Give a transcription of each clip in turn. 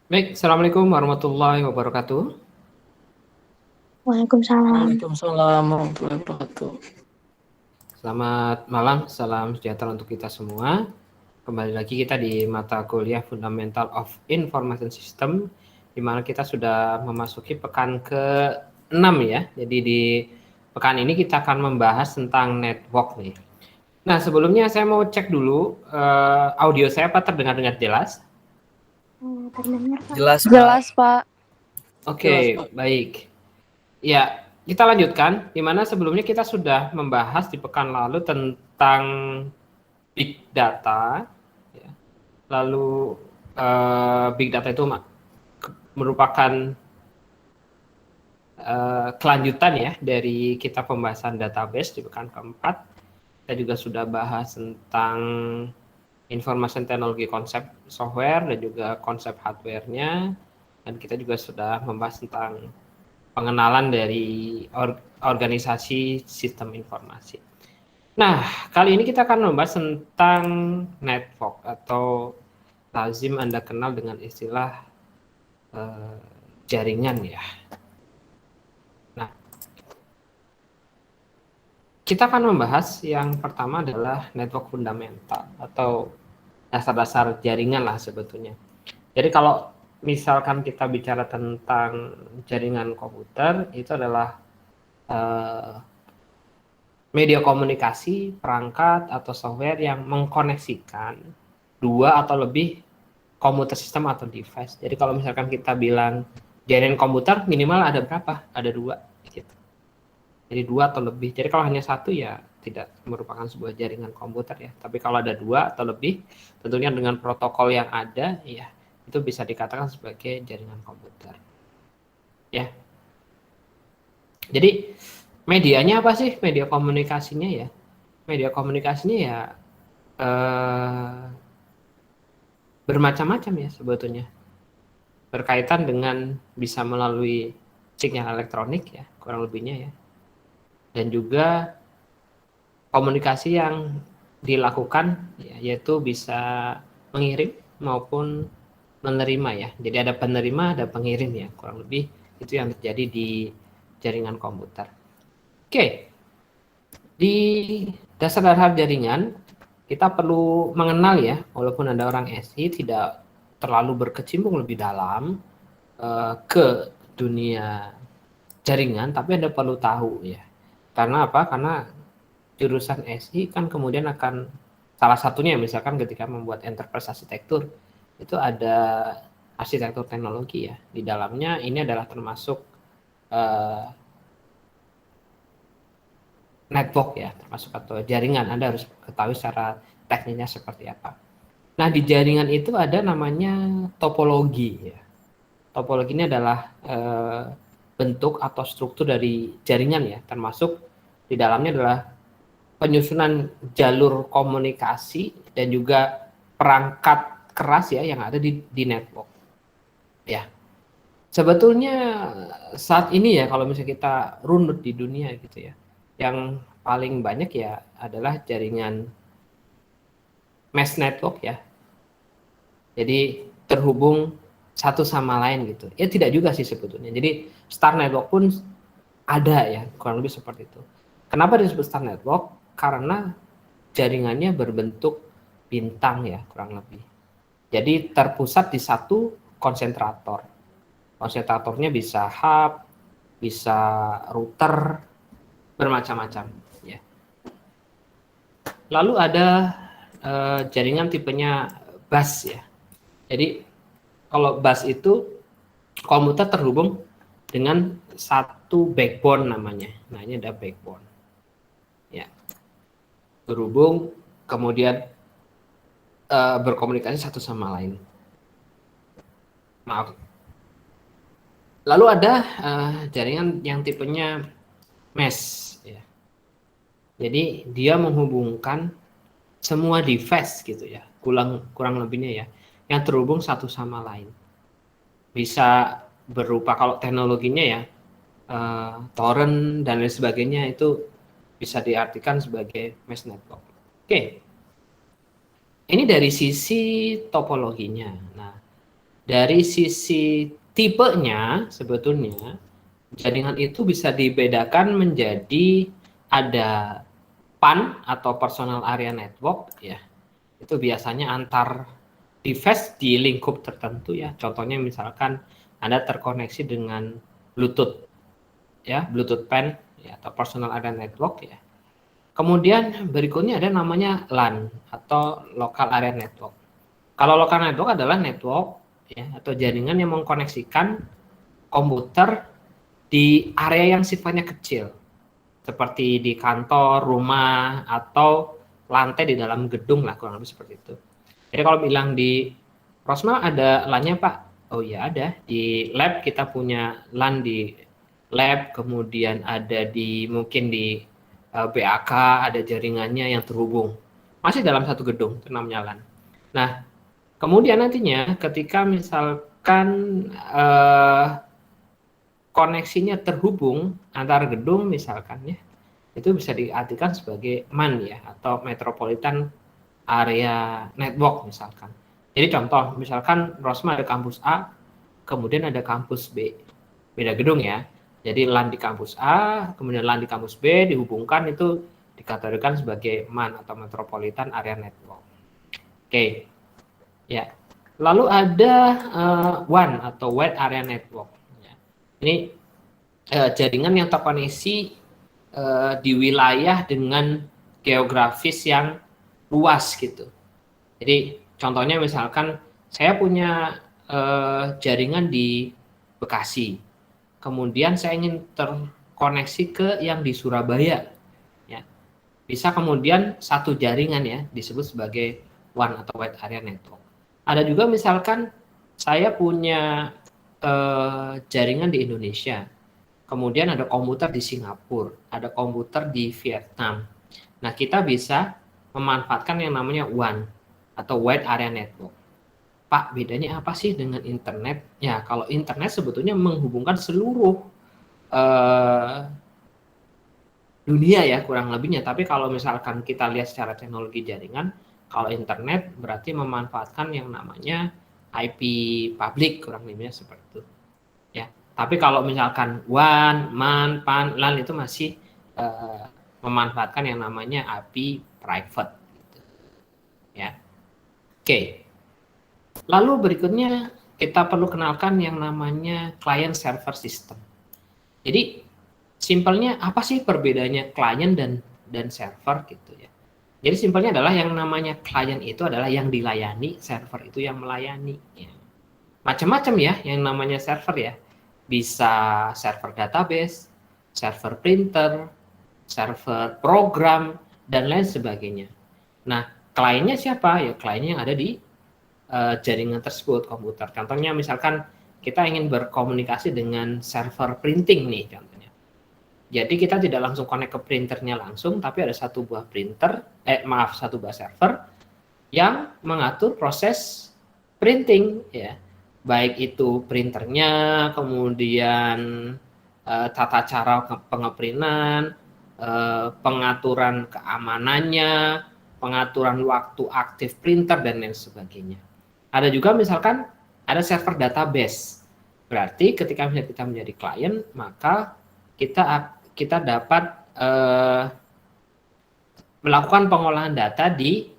Baik, Assalamualaikum warahmatullahi wabarakatuh. Waalaikumsalam. Waalaikumsalam warahmatullahi wabarakatuh. Selamat malam, salam sejahtera untuk kita semua. Kembali lagi kita di mata kuliah Fundamental of Information System, di mana kita sudah memasuki pekan ke-6 ya. Jadi di pekan ini kita akan membahas tentang network nih. Nah, sebelumnya saya mau cek dulu audio saya apa terdengar dengan jelas? Terdengar, Pak. Jelas, Pak. Jelas, Pak. Oke, Jelas, Pak. baik. Ya, kita lanjutkan, di mana sebelumnya kita sudah membahas di pekan lalu tentang big data. Ya. Lalu big data itu merupakan kelanjutan ya dari kita pembahasan database di pekan keempat. Kita juga sudah bahas tentang information technology konsep software dan juga konsep hardware-nya. Dan kita juga sudah membahas tentang pengenalan dari organisasi sistem informasi. Nah, kali ini kita akan membahas tentang network atau lazim Anda kenal dengan istilah jaringan ya. Nah, kita akan membahas yang pertama adalah network fundamental atau dasar-dasar jaringan lah sebetulnya. Jadi kalau misalkan kita bicara tentang jaringan komputer, itu adalah media komunikasi, perangkat, atau software yang mengkoneksikan dua atau lebih komputer sistem atau device. Jadi kalau misalkan kita bilang jaringan komputer, minimal ada berapa? Ada dua. Gitu. Jadi dua atau lebih. Jadi kalau hanya satu ya tidak merupakan sebuah jaringan komputer ya. Tapi kalau ada dua atau lebih, tentunya dengan protokol yang ada, ya itu bisa dikatakan sebagai jaringan komputer. Ya. Jadi medianya apa sih? Media komunikasinya ya. Media komunikasinya ya bermacam-macam ya sebetulnya. Berkaitan dengan bisa melalui sinyal elektronik ya, kurang lebihnya ya. Dan juga komunikasi yang dilakukan ya, yaitu bisa mengirim maupun menerima ya. Jadi ada penerima, ada pengirim ya. Kurang lebih itu yang terjadi di jaringan komputer. Oke. Di dasar-dasar jaringan kita perlu mengenal ya, walaupun Anda orang SI tidak terlalu berkecimpung lebih dalam ke dunia jaringan, tapi Anda perlu tahu ya. Karena apa? Karena jurusan SI kan kemudian akan salah satunya misalkan ketika membuat enterprise arsitektur itu ada arsitektur teknologi ya. Di dalamnya ini adalah termasuk network ya, termasuk atau jaringan. Anda harus ketahui secara teknisnya seperti apa. Nah, di jaringan itu ada namanya topologi ya. Topologi ini adalah bentuk atau struktur dari jaringan ya, termasuk di dalamnya adalah penyusunan jalur komunikasi dan juga perangkat keras ya yang ada di network. Ya. Sebetulnya saat ini ya kalau misalnya kita runut di dunia gitu ya, yang paling banyak ya adalah jaringan mesh network ya. Jadi terhubung satu sama lain gitu. Ya tidak juga sih sebetulnya. Jadi star network pun ada ya, kurang lebih seperti itu. Kenapa disebut star network? Karena jaringannya berbentuk bintang ya, kurang lebih. Jadi terpusat di satu konsentrator. Konsentratornya bisa hub, bisa router, bermacam-macam ya. Lalu ada jaringan tipenya bus ya. Jadi kalau bus itu komputer terhubung dengan satu backbone namanya. Nah, ini ada backbone. Ya. Berhubung kemudian berkomunikasi satu sama lain. Maaf. Lalu ada jaringan yang tipenya mesh ya. Jadi dia menghubungkan semua device gitu ya, kurang lebihnya ya, yang terhubung satu sama lain. Bisa berupa kalau teknologinya ya torrent dan lain sebagainya, itu bisa diartikan sebagai mesh network. Oke. Ini dari sisi topologinya. Nah, dari sisi tipenya sebetulnya jaringan itu bisa dibedakan menjadi ada PAN atau Personal Area Network ya. Itu biasanya antar device di lingkup tertentu ya. Contohnya misalkan Anda terkoneksi dengan Bluetooth ya, Bluetooth PAN ya, atau Personal Area Network ya. Kemudian berikutnya ada namanya LAN atau Local Area Network. Kalau local network adalah network ya, atau jaringan yang mengkoneksikan komputer di area yang sifatnya kecil, seperti di kantor, rumah, atau lantai di dalam gedung lah, kurang lebih seperti itu. Jadi kalau bilang di Rosma ada LAN-nya Pak? Oh iya ada, di lab kita punya LAN di lab, kemudian ada di mungkin di BAK ada jaringannya yang terhubung. Masih dalam satu gedung, itu namanya LAN. Nah, kemudian nantinya ketika misalkan koneksinya terhubung antar gedung misalkan ya, itu bisa diartikan sebagai MAN ya, atau Metropolitan Area Network misalkan. Jadi contoh, misalkan Rosma ada kampus A, kemudian ada kampus B, beda gedung ya. Jadi LAN di kampus A, kemudian LAN di kampus B dihubungkan, itu dikategorikan sebagai MAN atau Metropolitan Area Network. Oke, ya. Lalu ada WAN atau Wide Area Network. Ya. Ini jaringan yang terkoneksi di wilayah dengan geografis yang luas gitu. Jadi contohnya misalkan saya punya jaringan di Bekasi, kemudian saya ingin terkoneksi ke yang di Surabaya, ya. Bisa kemudian satu jaringan ya disebut sebagai WAN atau Wide Area Network. Ada juga misalkan saya punya jaringan di Indonesia, kemudian ada komputer di Singapura, ada komputer di Vietnam. Nah, kita bisa memanfaatkan yang namanya WAN atau Wide Area Network. Pak, bedanya apa sih dengan internet? Ya, kalau internet sebetulnya menghubungkan seluruh dunia ya kurang lebihnya. Tapi kalau misalkan kita lihat secara teknologi jaringan, kalau internet berarti memanfaatkan yang namanya IP public kurang lebihnya seperti itu. Ya, tapi kalau misalkan WAN, MAN, PAN, LAN itu masih memanfaatkan yang namanya IP private. Gitu. Ya, oke. Lalu berikutnya kita perlu kenalkan yang namanya client server system. Jadi simpelnya apa sih perbedaannya client dan server gitu ya. Jadi simpelnya adalah yang namanya client itu adalah yang dilayani, server itu yang melayani. Ya. Macam-macam ya yang namanya server ya. Bisa server database, server printer, server program, dan lain sebagainya. Nah, kliennya siapa? Ya kliennya yang ada di jaringan tersebut, komputer. Contohnya misalkan kita ingin berkomunikasi dengan server printing nih contohnya. Jadi kita tidak langsung connect ke printernya langsung, tapi ada satu buah satu buah server yang mengatur proses printing ya. Baik itu printernya, kemudian tata cara pengeprintan, pengaturan keamanannya, pengaturan waktu aktif printer dan lain sebagainya. Ada juga misalkan ada server database. Berarti ketika misalnya kita menjadi klien, maka kita dapat melakukan pengolahan data di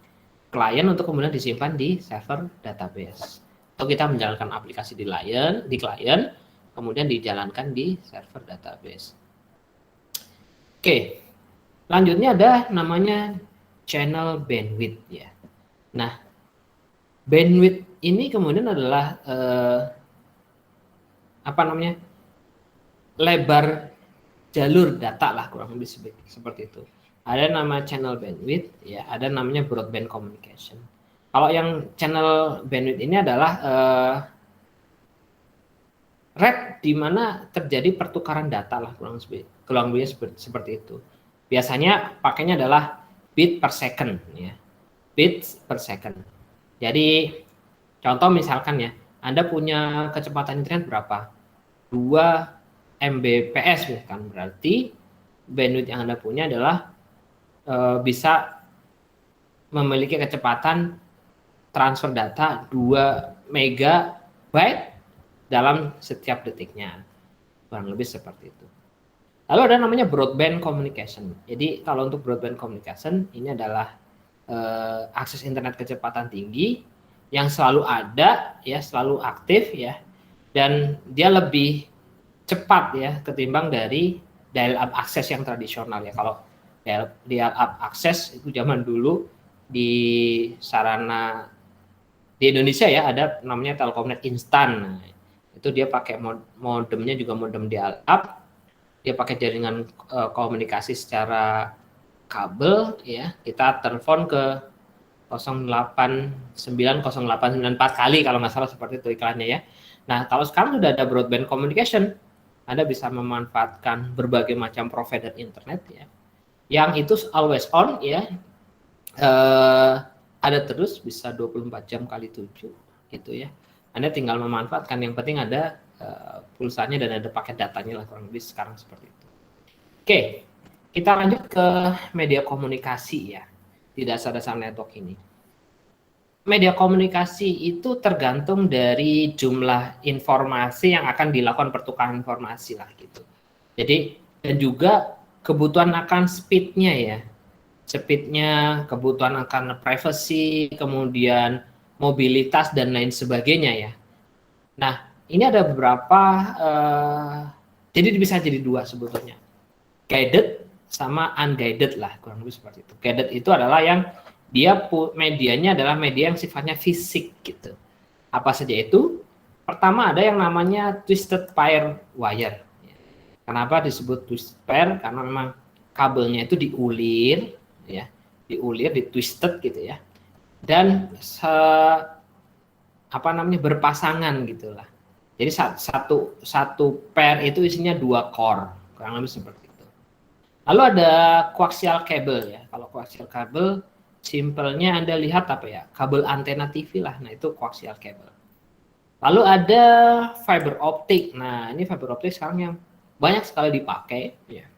klien untuk kemudian disimpan di server database. Atau kita menjalankan aplikasi di klien, kemudian dijalankan di server database. Oke, selanjutnya ada namanya channel bandwidth ya. Nah, bandwidth ini kemudian adalah lebar jalur data lah kurang lebih seperti itu. Ada nama channel bandwidth ya, ada namanya broadband communication. Kalau yang channel bandwidth ini adalah rate di mana terjadi pertukaran data lah kurang lebih seperti itu. Biasanya pakainya adalah bit per second ya. Bit per second. Jadi contoh misalkan ya, Anda punya kecepatan internet berapa? 2 Mbps misalkan, berarti bandwidth yang Anda punya adalah bisa memiliki kecepatan transfer data 2 mega byte dalam setiap detiknya, kurang lebih seperti itu. Lalu ada namanya broadband communication. Jadi kalau untuk broadband communication ini adalah akses internet kecepatan tinggi yang selalu ada ya, selalu aktif ya, dan dia lebih cepat ya ketimbang dari dial-up akses yang tradisional ya. Kalau dial-up akses itu zaman dulu di sarana di Indonesia ya ada namanya Telkomnet Instan. Nah, itu dia pakai modemnya juga modem dial-up. Dia pakai jaringan komunikasi secara kabel ya, kita telepon ke 0890894 kali kalau nggak salah seperti itu iklannya ya. Nah kalau sekarang sudah ada broadband communication, Anda bisa memanfaatkan berbagai macam provider internet ya, yang itu always on ya, ada terus bisa 24 jam kali 7 gitu ya. Anda tinggal memanfaatkan, yang penting ada pulsanya dan ada paket datanya lah, kurang lebih sekarang seperti itu. Oke, kita lanjut ke media komunikasi ya di dasar-dasar network ini. Media komunikasi itu tergantung dari jumlah informasi yang akan dilakukan pertukaran informasi lah gitu. Jadi dan juga kebutuhan akan speed-nya ya. Speed-nya, kebutuhan akan privacy, kemudian mobilitas dan lain sebagainya ya. Nah, ini ada beberapa, jadi bisa jadi dua sebetulnya. Guided sama unguided lah, kurang lebih seperti itu. Guided itu adalah yang dia medianya adalah media yang sifatnya fisik gitu. Apa saja itu? Pertama ada yang namanya twisted pair wire. Kenapa disebut twisted pair? Karena memang kabelnya itu diulir, ya, diulir, ditwisted gitu ya. Dan berpasangan gitulah. Jadi satu pair itu isinya 2 core, kurang lebih seperti itu. Lalu ada coaxial cable ya. Kalau coaxial cable simpelnya Anda lihat apa ya? Kabel antena TV lah. Nah, itu coaxial cable. Lalu ada fiber optic. Nah, ini fiber optic sekarang yang banyak sekali dipakai ya.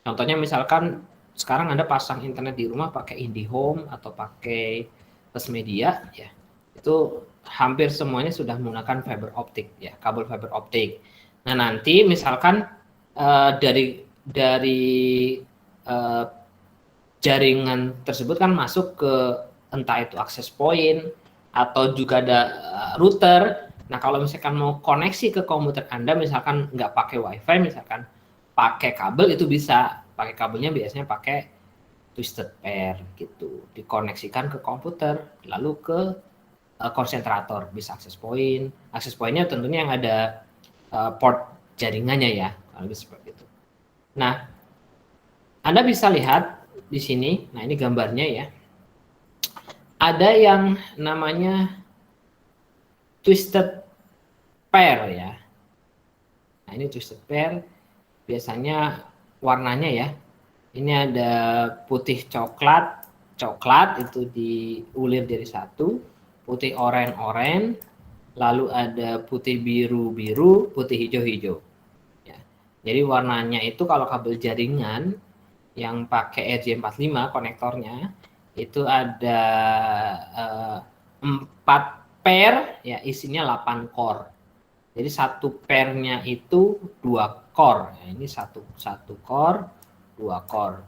Contohnya misalkan sekarang Anda pasang internet di rumah pakai IndiHome atau pakai Transmedia ya. Itu hampir semuanya sudah menggunakan fiber optic ya, kabel fiber optic. Nah, nanti misalkan dari jaringan tersebut kan masuk ke entah itu access point atau juga ada router. Nah, kalau misalkan mau koneksi ke komputer Anda, misalkan nggak pakai WiFi, misalkan pakai kabel, itu bisa. Pakai kabelnya biasanya pakai twisted pair gitu, dikoneksikan ke komputer, lalu ke konsentrator, bisa access point. Access point-nya tentunya yang ada port jaringannya ya, lebih seperti itu. Nah, Anda bisa lihat di sini, nah ini gambarnya ya. Ada yang namanya twisted pair ya. Nah, ini twisted pair biasanya warnanya ya. Ini ada putih coklat itu diulir jadi satu, putih oranye, lalu ada putih biru, putih hijau. Ya. Jadi warnanya itu kalau kabel jaringan yang pakai RJ45 konektornya itu ada 4 pair ya, isinya 8 core. Jadi satu pairnya itu 2 core. Ya, ini satu core, 2 core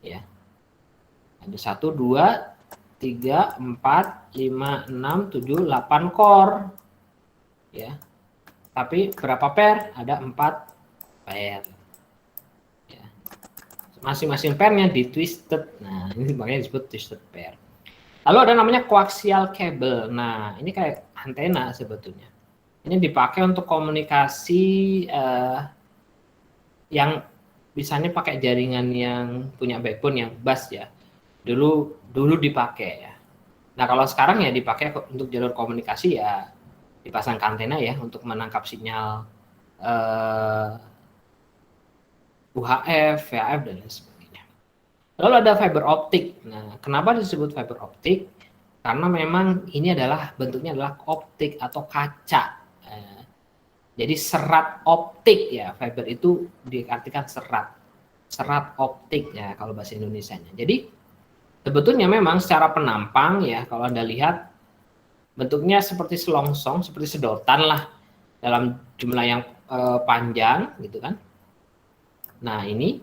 ya. Ada 1, 2, 3, 4, 5, 6, 7, 8 core ya. Tapi berapa pair? Ada 4 pair ya. Masing-masing pairnya di twisted. Nah, ini makanya disebut twisted pair. Lalu ada namanya coaxial cable. Nah, ini kayak antena sebetulnya. Ini dipakai untuk komunikasi yang misalnya pakai jaringan yang punya backbone yang bus ya. Dulu dipakai ya. Nah, kalau sekarang ya dipakai untuk jalur komunikasi ya dipasang antena ya untuk menangkap sinyal UHF, VHF dan lain sebagainya. Lalu ada fiber optik. Nah, kenapa disebut fiber optik? Karena memang ini adalah bentuknya adalah optik atau kaca. Jadi serat optik ya, fiber itu diartikan serat optik ya kalau bahasa Indonesianya. Jadi sebetulnya memang secara penampang ya, kalau Anda lihat bentuknya seperti selongsong, seperti sedotan lah dalam jumlah yang panjang gitu kan. Nah ini,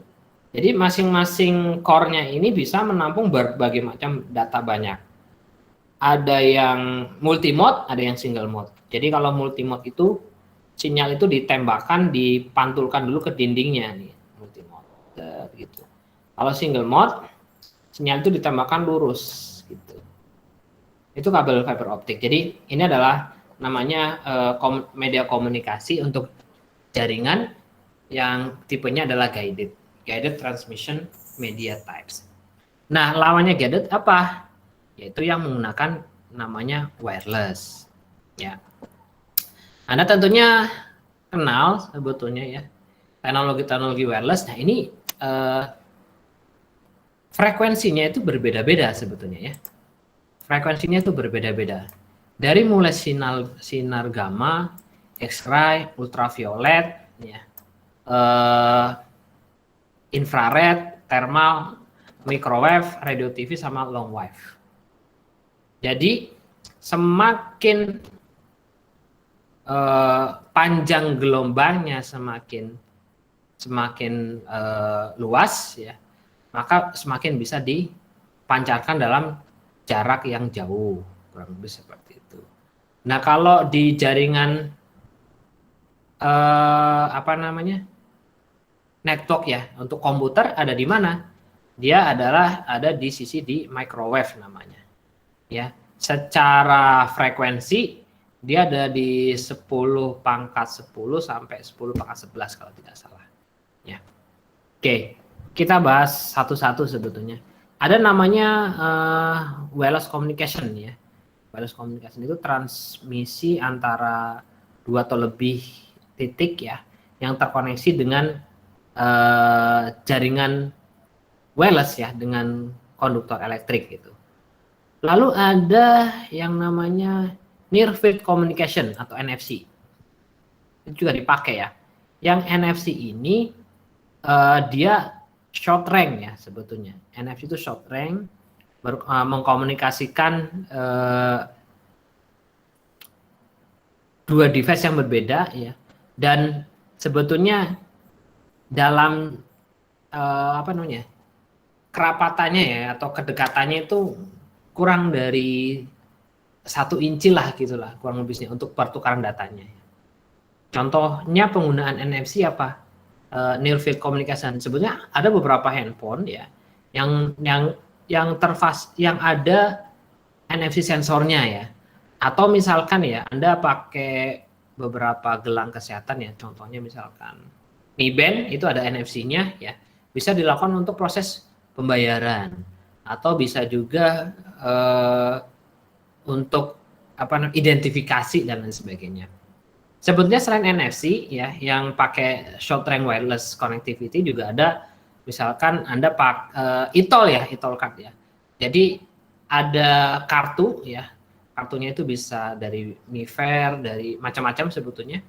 jadi masing-masing core-nya ini bisa menampung berbagai macam data banyak. Ada yang multimode, ada yang single mode. Jadi kalau multimode itu sinyal itu ditembakkan, dipantulkan dulu ke dindingnya nih, multimode gitu. Kalau single mode, sinyal itu ditembakkan lurus gitu. Itu kabel fiber optik. Jadi ini adalah namanya media komunikasi untuk jaringan yang tipenya adalah guided transmission media types. Nah, lawannya guided apa? Yaitu yang menggunakan namanya wireless. Ya, Anda tentunya kenal sebetulnya ya teknologi-teknologi wireless. Nah, ini frekuensinya itu berbeda-beda sebetulnya ya. Frekuensinya itu berbeda-beda. Dari mulai sinar gamma, X-ray, ultraviolet, ya, infrared, thermal, microwave, radio TV, sama long wave. Jadi semakin panjang gelombangnya, semakin luas ya, maka semakin bisa dipancarkan dalam jarak yang jauh, kurang lebih seperti itu. Nah, kalau di jaringan network ya untuk komputer ada di mana? Dia ada di sisi di microwave namanya. Ya, secara frekuensi dia ada di 10 pangkat 10 sampai 10 pangkat 11 kalau tidak salah. Ya. Oke, kita bahas satu-satu sebetulnya. Ada namanya wireless communication ya. Wireless communication itu transmisi antara dua atau lebih titik ya yang terkoneksi dengan jaringan wireless ya dengan konduktor elektrik gitu. Lalu ada yang namanya near field communication atau NFC. Itu juga dipakai ya. Yang NFC ini dia short range ya sebetulnya. NFC itu short range mengkomunikasikan dua device yang berbeda ya. Dan sebetulnya dalam kerapatannya ya atau kedekatannya itu kurang dari 1 inci lah gitulah kurang lebihnya untuk pertukaran datanya. Contohnya penggunaan NFC apa? Near field communication. Sebetulnya ada beberapa handphone ya yang ada NFC sensornya ya. Atau misalkan ya Anda pakai beberapa gelang kesehatan ya, contohnya misalkan Mi Band itu ada NFC-nya ya. Bisa dilakukan untuk proses pembayaran atau bisa juga untuk identifikasi dan lain sebagainya. Sebetulnya selain NFC ya yang pakai short range wireless connectivity juga ada misalkan Anda pakai e-toll card ya. Jadi ada kartu ya. Kartunya itu bisa dari Mifair, dari macam-macam sebetulnya.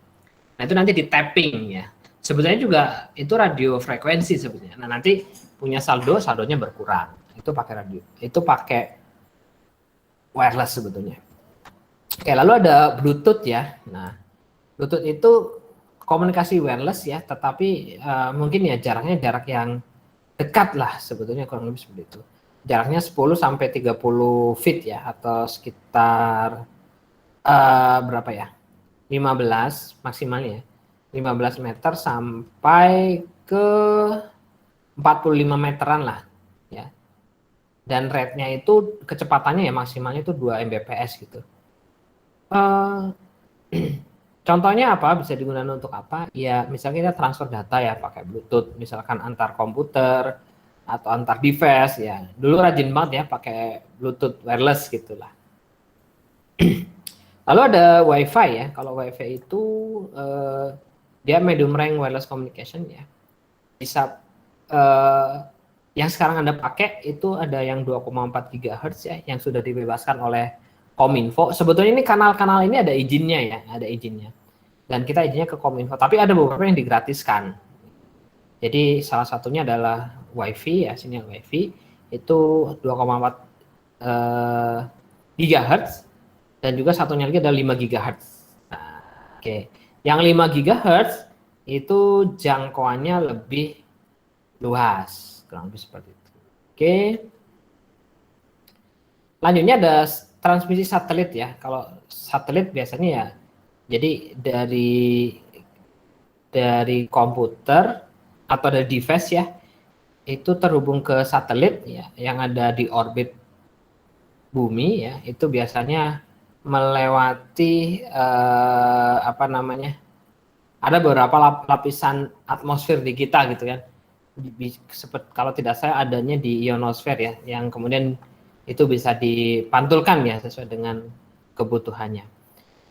Nah, itu nanti di tapping ya. Sebetulnya juga itu radio frekuensi sebetulnya. Nah, nanti punya saldonya berkurang. Itu pakai radio. Itu pakai wireless sebetulnya. Oke, lalu ada Bluetooth ya. Nah, Bluetooth itu komunikasi wireless ya, tetapi mungkin ya jaraknya jarak yang dekat lah sebetulnya kurang lebih seperti itu. Jaraknya 10 sampai 30 feet ya atau sekitar berapa ya? 15 maksimalnya ya. 15 meter sampai ke 45 meteran lah ya. Dan rate-nya itu kecepatannya ya maksimalnya itu 2 Mbps gitu. Contohnya apa? Bisa digunakan untuk apa? Ya misalnya kita transfer data ya pakai Bluetooth, misalkan antar komputer atau antar device ya. Dulu rajin banget ya pakai Bluetooth wireless gitulah. Lalu ada Wi-Fi ya. Kalau Wi-Fi itu dia medium range wireless communication ya. Bisa yang sekarang Anda pakai itu ada yang 2,4 GHz ya yang sudah dibebaskan oleh Kominfo. Sebetulnya ini kanal-kanal ini ada izinnya ya, ada izinnya. Dan kita izinnya ke Kominfo, tapi ada beberapa yang digratiskan. Jadi salah satunya adalah Wi-Fi ya, sinyal Wi-Fi itu 2,4 GHz dan juga satunya lagi ada 5 GHz. Nah, oke. Yang 5 GHz itu jangkauannya lebih luas, kurang lebih seperti itu. Oke. Lanjutnya ada transmisi satelit ya. Kalau satelit biasanya ya, jadi dari komputer atau dari device ya, itu terhubung ke satelit ya, yang ada di orbit bumi ya, itu biasanya melewati apa namanya? Ada beberapa lapisan atmosfer di kita gitu kan. Seperti kalau tidak salah adanya di ionosfer ya, yang kemudian itu bisa dipantulkan ya sesuai dengan kebutuhannya.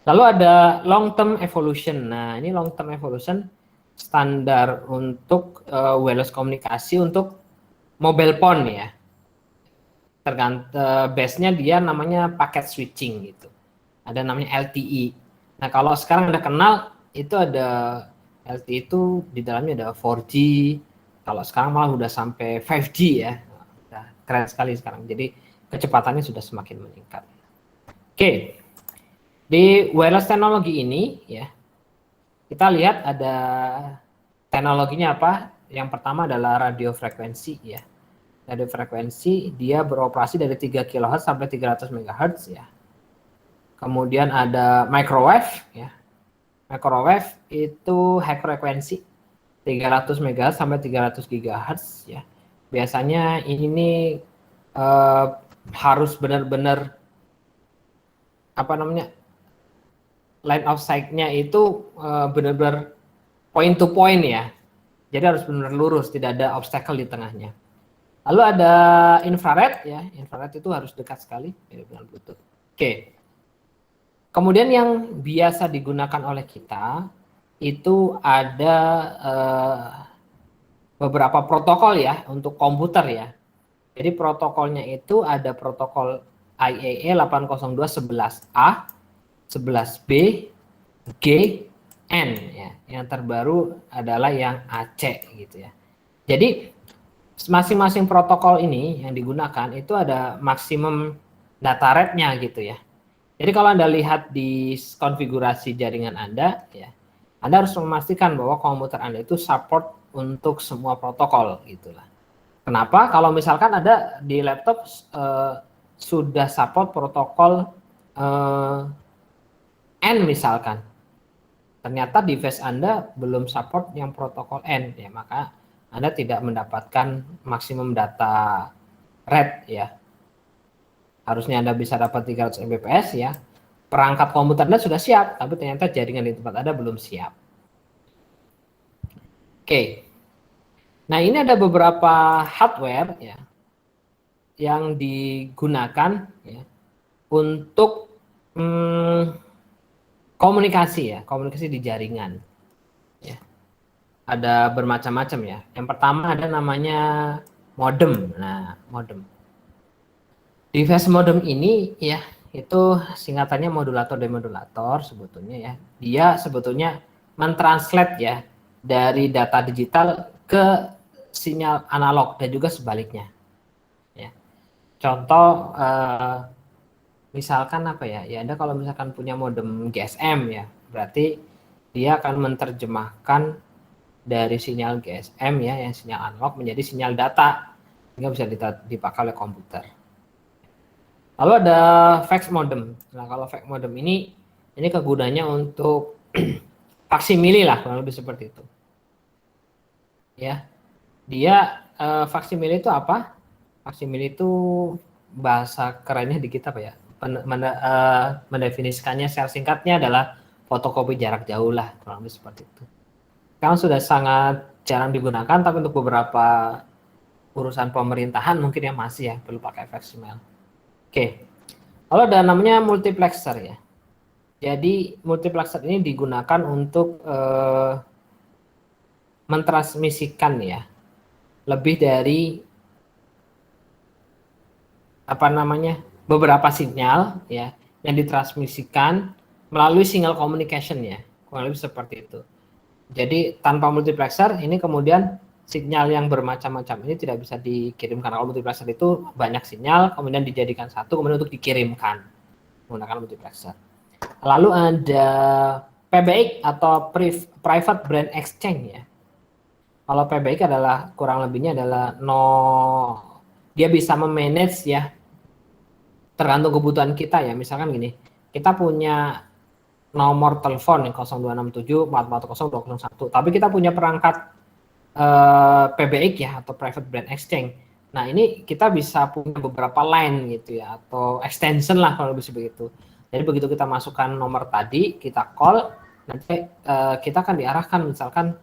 Lalu ada long term evolution. Nah, ini long term evolution standar untuk wireless komunikasi untuk mobile phone ya. Tergantung base-nya dia namanya packet switching gitu. Ada namanya LTE. Nah, kalau sekarang udah kenal itu ada LTE itu di dalamnya ada 4G. Kalau sekarang malah udah sampai 5G ya. Udah keren sekali sekarang. Jadi kecepatannya sudah semakin meningkat. Oke. Di wireless teknologi ini ya, kita lihat ada teknologinya apa? Yang pertama adalah radio frekuensi ya. Radio frekuensi dia beroperasi dari 3 kHz sampai 300 MHz ya. Kemudian ada microwave ya. Microwave itu high frekuensi 300 MHz sampai 300 GHz ya. Biasanya ini harus benar-benar apa namanya? Line of sight-nya itu benar-benar point to point ya. Jadi harus benar-benar lurus, tidak ada obstacle di tengahnya. Lalu ada infrared ya, infrared itu harus dekat sekali dengan Bluetooth. Oke. Kemudian yang biasa digunakan oleh kita itu ada beberapa protokol ya untuk komputer ya. Jadi protokolnya itu ada protokol IEEE 802.11a, 11b, G, N ya. Yang terbaru adalah yang AC gitu ya. Jadi masing-masing protokol ini yang digunakan itu ada maksimum data rate-nya gitu ya. Jadi kalau Anda lihat di konfigurasi jaringan Anda ya, Anda harus memastikan bahwa komputer Anda itu support untuk semua protokol gitulah. Kenapa? Kalau misalkan ada di laptop sudah support protokol N misalkan, ternyata device Anda belum support yang protokol N ya, maka Anda tidak mendapatkan maksimum data rate ya. Harusnya Anda bisa dapat 300 Mbps ya. Perangkat komputer Anda sudah siap, tapi ternyata jaringan di tempat Anda belum siap. Oke. Nah, ini ada beberapa hardware ya yang digunakan ya untuk komunikasi ya, komunikasi di jaringan. Ya. Ada bermacam-macam ya. Yang pertama ada namanya modem. Nah, modem. Device modem ini ya itu singkatannya modulator demodulator sebetulnya ya. Dia sebetulnya mentranslate ya dari data digital ke sinyal analog dan juga sebaliknya. Ya. Contoh misalkan apa ya? Ya Anda kalau misalkan punya modem GSM ya, berarti dia akan menerjemahkan dari sinyal GSM ya, yang sinyal analog menjadi sinyal data, sehingga bisa dipakai oleh komputer. Lalu ada fax modem. Nah kalau fax modem ini kegunaannya untuk faksimili lah, kurang lebih seperti itu. Ya, dia faksimili itu apa? Faksimili itu bahasa kerennya di kita apa ya? Mendefinisikannya secara singkatnya adalah fotokopi jarak jauh lah, kurang lebih seperti itu. Sekarang sudah sangat jarang digunakan, tapi untuk beberapa urusan pemerintahan mungkin yang masih ya perlu pakai faksimiil. Oke, lalu ada namanya multiplexer ya. Jadi multiplexer ini digunakan untuk mentransmisikan ya lebih dari apa namanya beberapa sinyal ya yang ditransmisikan melalui single communication ya, kurang lebih seperti itu. Jadi tanpa multiplexer ini kemudian sinyal yang bermacam-macam ini tidak bisa dikirimkan. Kalau multiplexer itu banyak sinyal kemudian dijadikan satu kemudian untuk dikirimkan. menggunakan multiplexer. Lalu ada PBX atau Private Brand Exchange ya. Kalau PBX adalah kurang lebihnya adalah dia bisa memanage ya, tergantung kebutuhan kita ya. Misalkan gini, kita punya nomor telepon 0267 440 201, tapi kita punya perangkat PBX ya atau Private Brand Exchange. Nah ini kita bisa punya beberapa line gitu ya, atau extension lah kalau bisa begitu. Jadi begitu kita masukkan nomor tadi, kita call, nanti kita akan diarahkan misalkan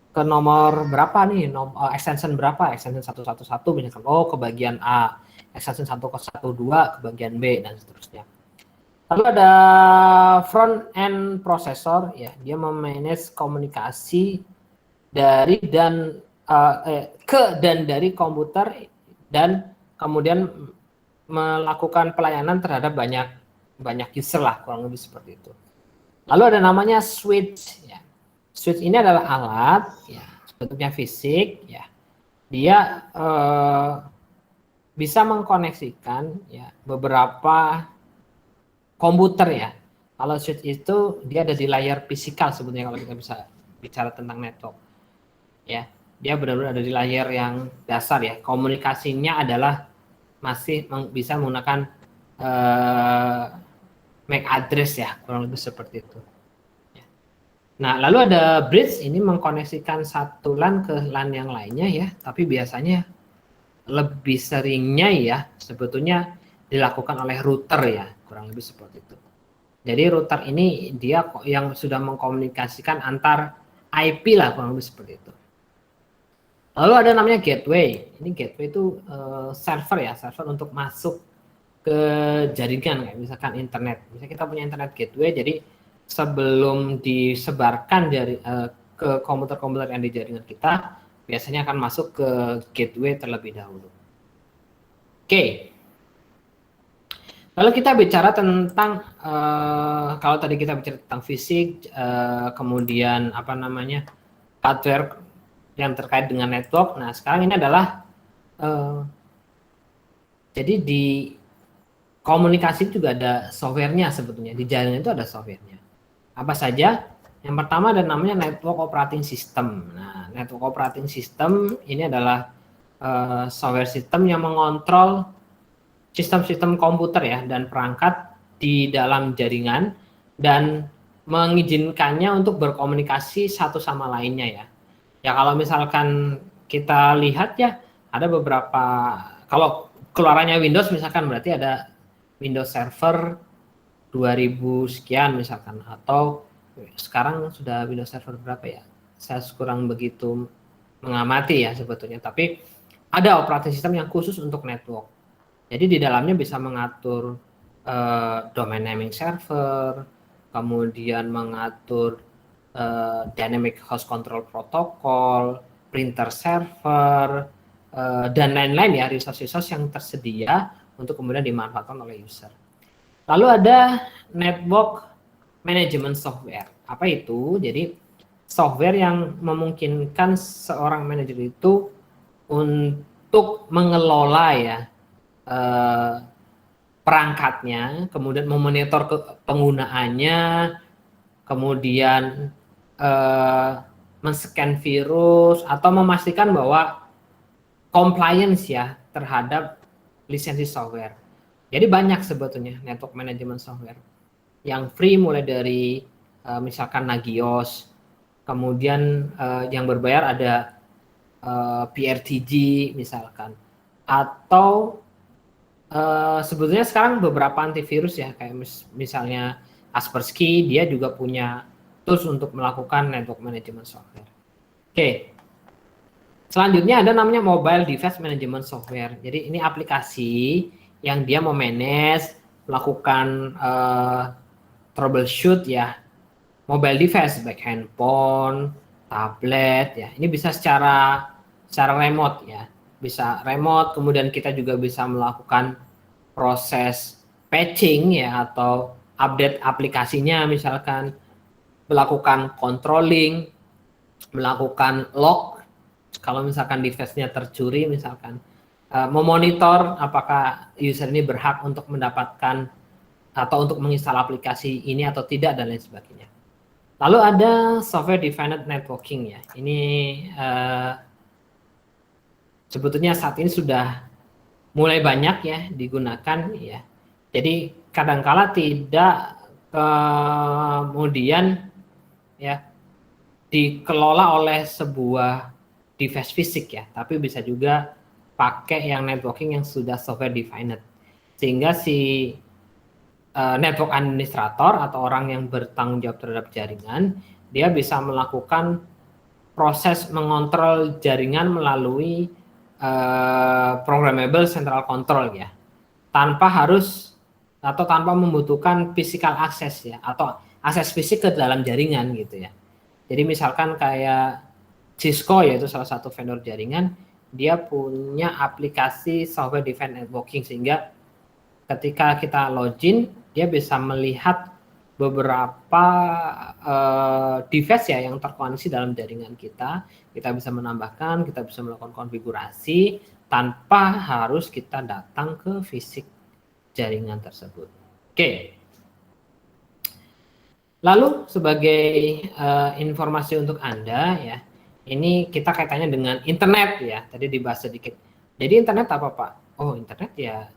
ke nomor berapa nih, extension berapa, extension 111 misalkan, ke bagian A, extension 112 ke bagian B, dan seterusnya. Lalu ada front end processor ya, dia memanage komunikasi dari dan ke dan dari komputer dan kemudian melakukan pelayanan terhadap banyak user lah, kurang lebih seperti itu. Lalu ada namanya switch ya. Switch ini adalah alat ya, bentuknya fisik ya. Dia bisa mengkoneksikan ya beberapa komputer ya. Kalau switch itu dia ada di layar fisikal sebetulnya kalau kita bisa bicara tentang network. Ya, dia benar-benar ada di layar yang dasar ya. Komunikasinya adalah masih bisa menggunakan MAC address ya, kurang lebih seperti itu. Nah, lalu ada bridge, ini mengkoneksikan satu LAN ke LAN yang lainnya ya, tapi biasanya lebih seringnya ya sebetulnya dilakukan oleh router ya, kurang lebih seperti itu. Jadi router ini dia yang sudah mengkomunikasikan antar IP lah, kurang lebih seperti itu. Lalu ada namanya gateway. Ini gateway itu server ya, server untuk masuk ke jaringan kayak misalkan internet. Misalnya kita punya internet gateway, jadi sebelum disebarkan ke komputer-komputer yang di jaringan kita, biasanya akan masuk ke gateway terlebih dahulu. Oke. Lalu kita bicara tentang kalau tadi kita bicara tentang fisik, kemudian apa namanya hardware yang terkait dengan network. Nah sekarang ini adalah jadi di komunikasi juga ada softwarenya sebetulnya, di jaringan itu ada softwarenya. Apa saja? Yang pertama ada namanya network operating system. Nah network operating system ini adalah software system yang mengontrol sistem-sistem komputer ya dan perangkat di dalam jaringan dan mengizinkannya untuk berkomunikasi satu sama lainnya ya. Ya kalau misalkan kita lihat ya ada beberapa, kalau keluarannya Windows misalkan berarti ada Windows Server 2000 sekian misalkan, atau sekarang sudah Windows Server berapa ya? Saya kurang begitu mengamati ya sebetulnya, tapi ada operating system yang khusus untuk network. Jadi di dalamnya bisa mengatur domain naming server, kemudian mengatur dynamic host control protocol, printer server, dan lain-lain ya, resource-resource yang tersedia untuk kemudian dimanfaatkan oleh user. Lalu ada network management software. Apa itu? Jadi software yang memungkinkan seorang manajer itu untuk mengelola ya perangkatnya, kemudian memonitor penggunaannya, kemudian men-scan virus atau memastikan bahwa compliance ya terhadap lisensi software. Jadi banyak sebetulnya network management software. Yang free mulai dari misalkan Nagios, kemudian yang berbayar ada PRTG misalkan, atau sebetulnya sekarang beberapa antivirus ya kayak misalnya Kaspersky, dia juga punya tools untuk melakukan network management software. Oke. Selanjutnya ada namanya mobile device management software. Jadi ini aplikasi yang dia memanage, melakukan troubleshoot ya mobile device baik handphone, tablet ya. Ini bisa secara remote ya. Bisa remote, kemudian kita juga bisa melakukan proses patching ya atau update aplikasinya, misalkan melakukan controlling, melakukan log kalau misalkan device-nya tercuri, misalkan memonitor apakah user ini berhak untuk mendapatkan atau untuk menginstal aplikasi ini atau tidak dan lain sebagainya. Lalu ada software defined networking ya. Ini sebetulnya saat ini sudah mulai banyak ya digunakan ya. Jadi kadangkala tidak kemudian ya dikelola oleh sebuah device fisik ya, tapi bisa juga pakai yang networking yang sudah software defined. Sehingga si network administrator atau orang yang bertanggung jawab terhadap jaringan, dia bisa melakukan proses mengontrol jaringan melalui programmable central control ya, tanpa harus atau tanpa membutuhkan physical access ya, atau akses fisik ke dalam jaringan gitu ya. Jadi misalkan kayak Cisco yaitu salah satu vendor jaringan, dia punya aplikasi software defined networking sehingga ketika kita login dia bisa melihat beberapa device ya yang terkoneksi dalam jaringan kita. Kita bisa menambahkan, kita bisa melakukan konfigurasi tanpa harus kita datang ke fisik jaringan tersebut. Oke. Lalu sebagai informasi untuk Anda ya, ini kita kaitannya dengan internet ya. Tadi dibahas sedikit. Jadi internet apa Pak? Oh internet ya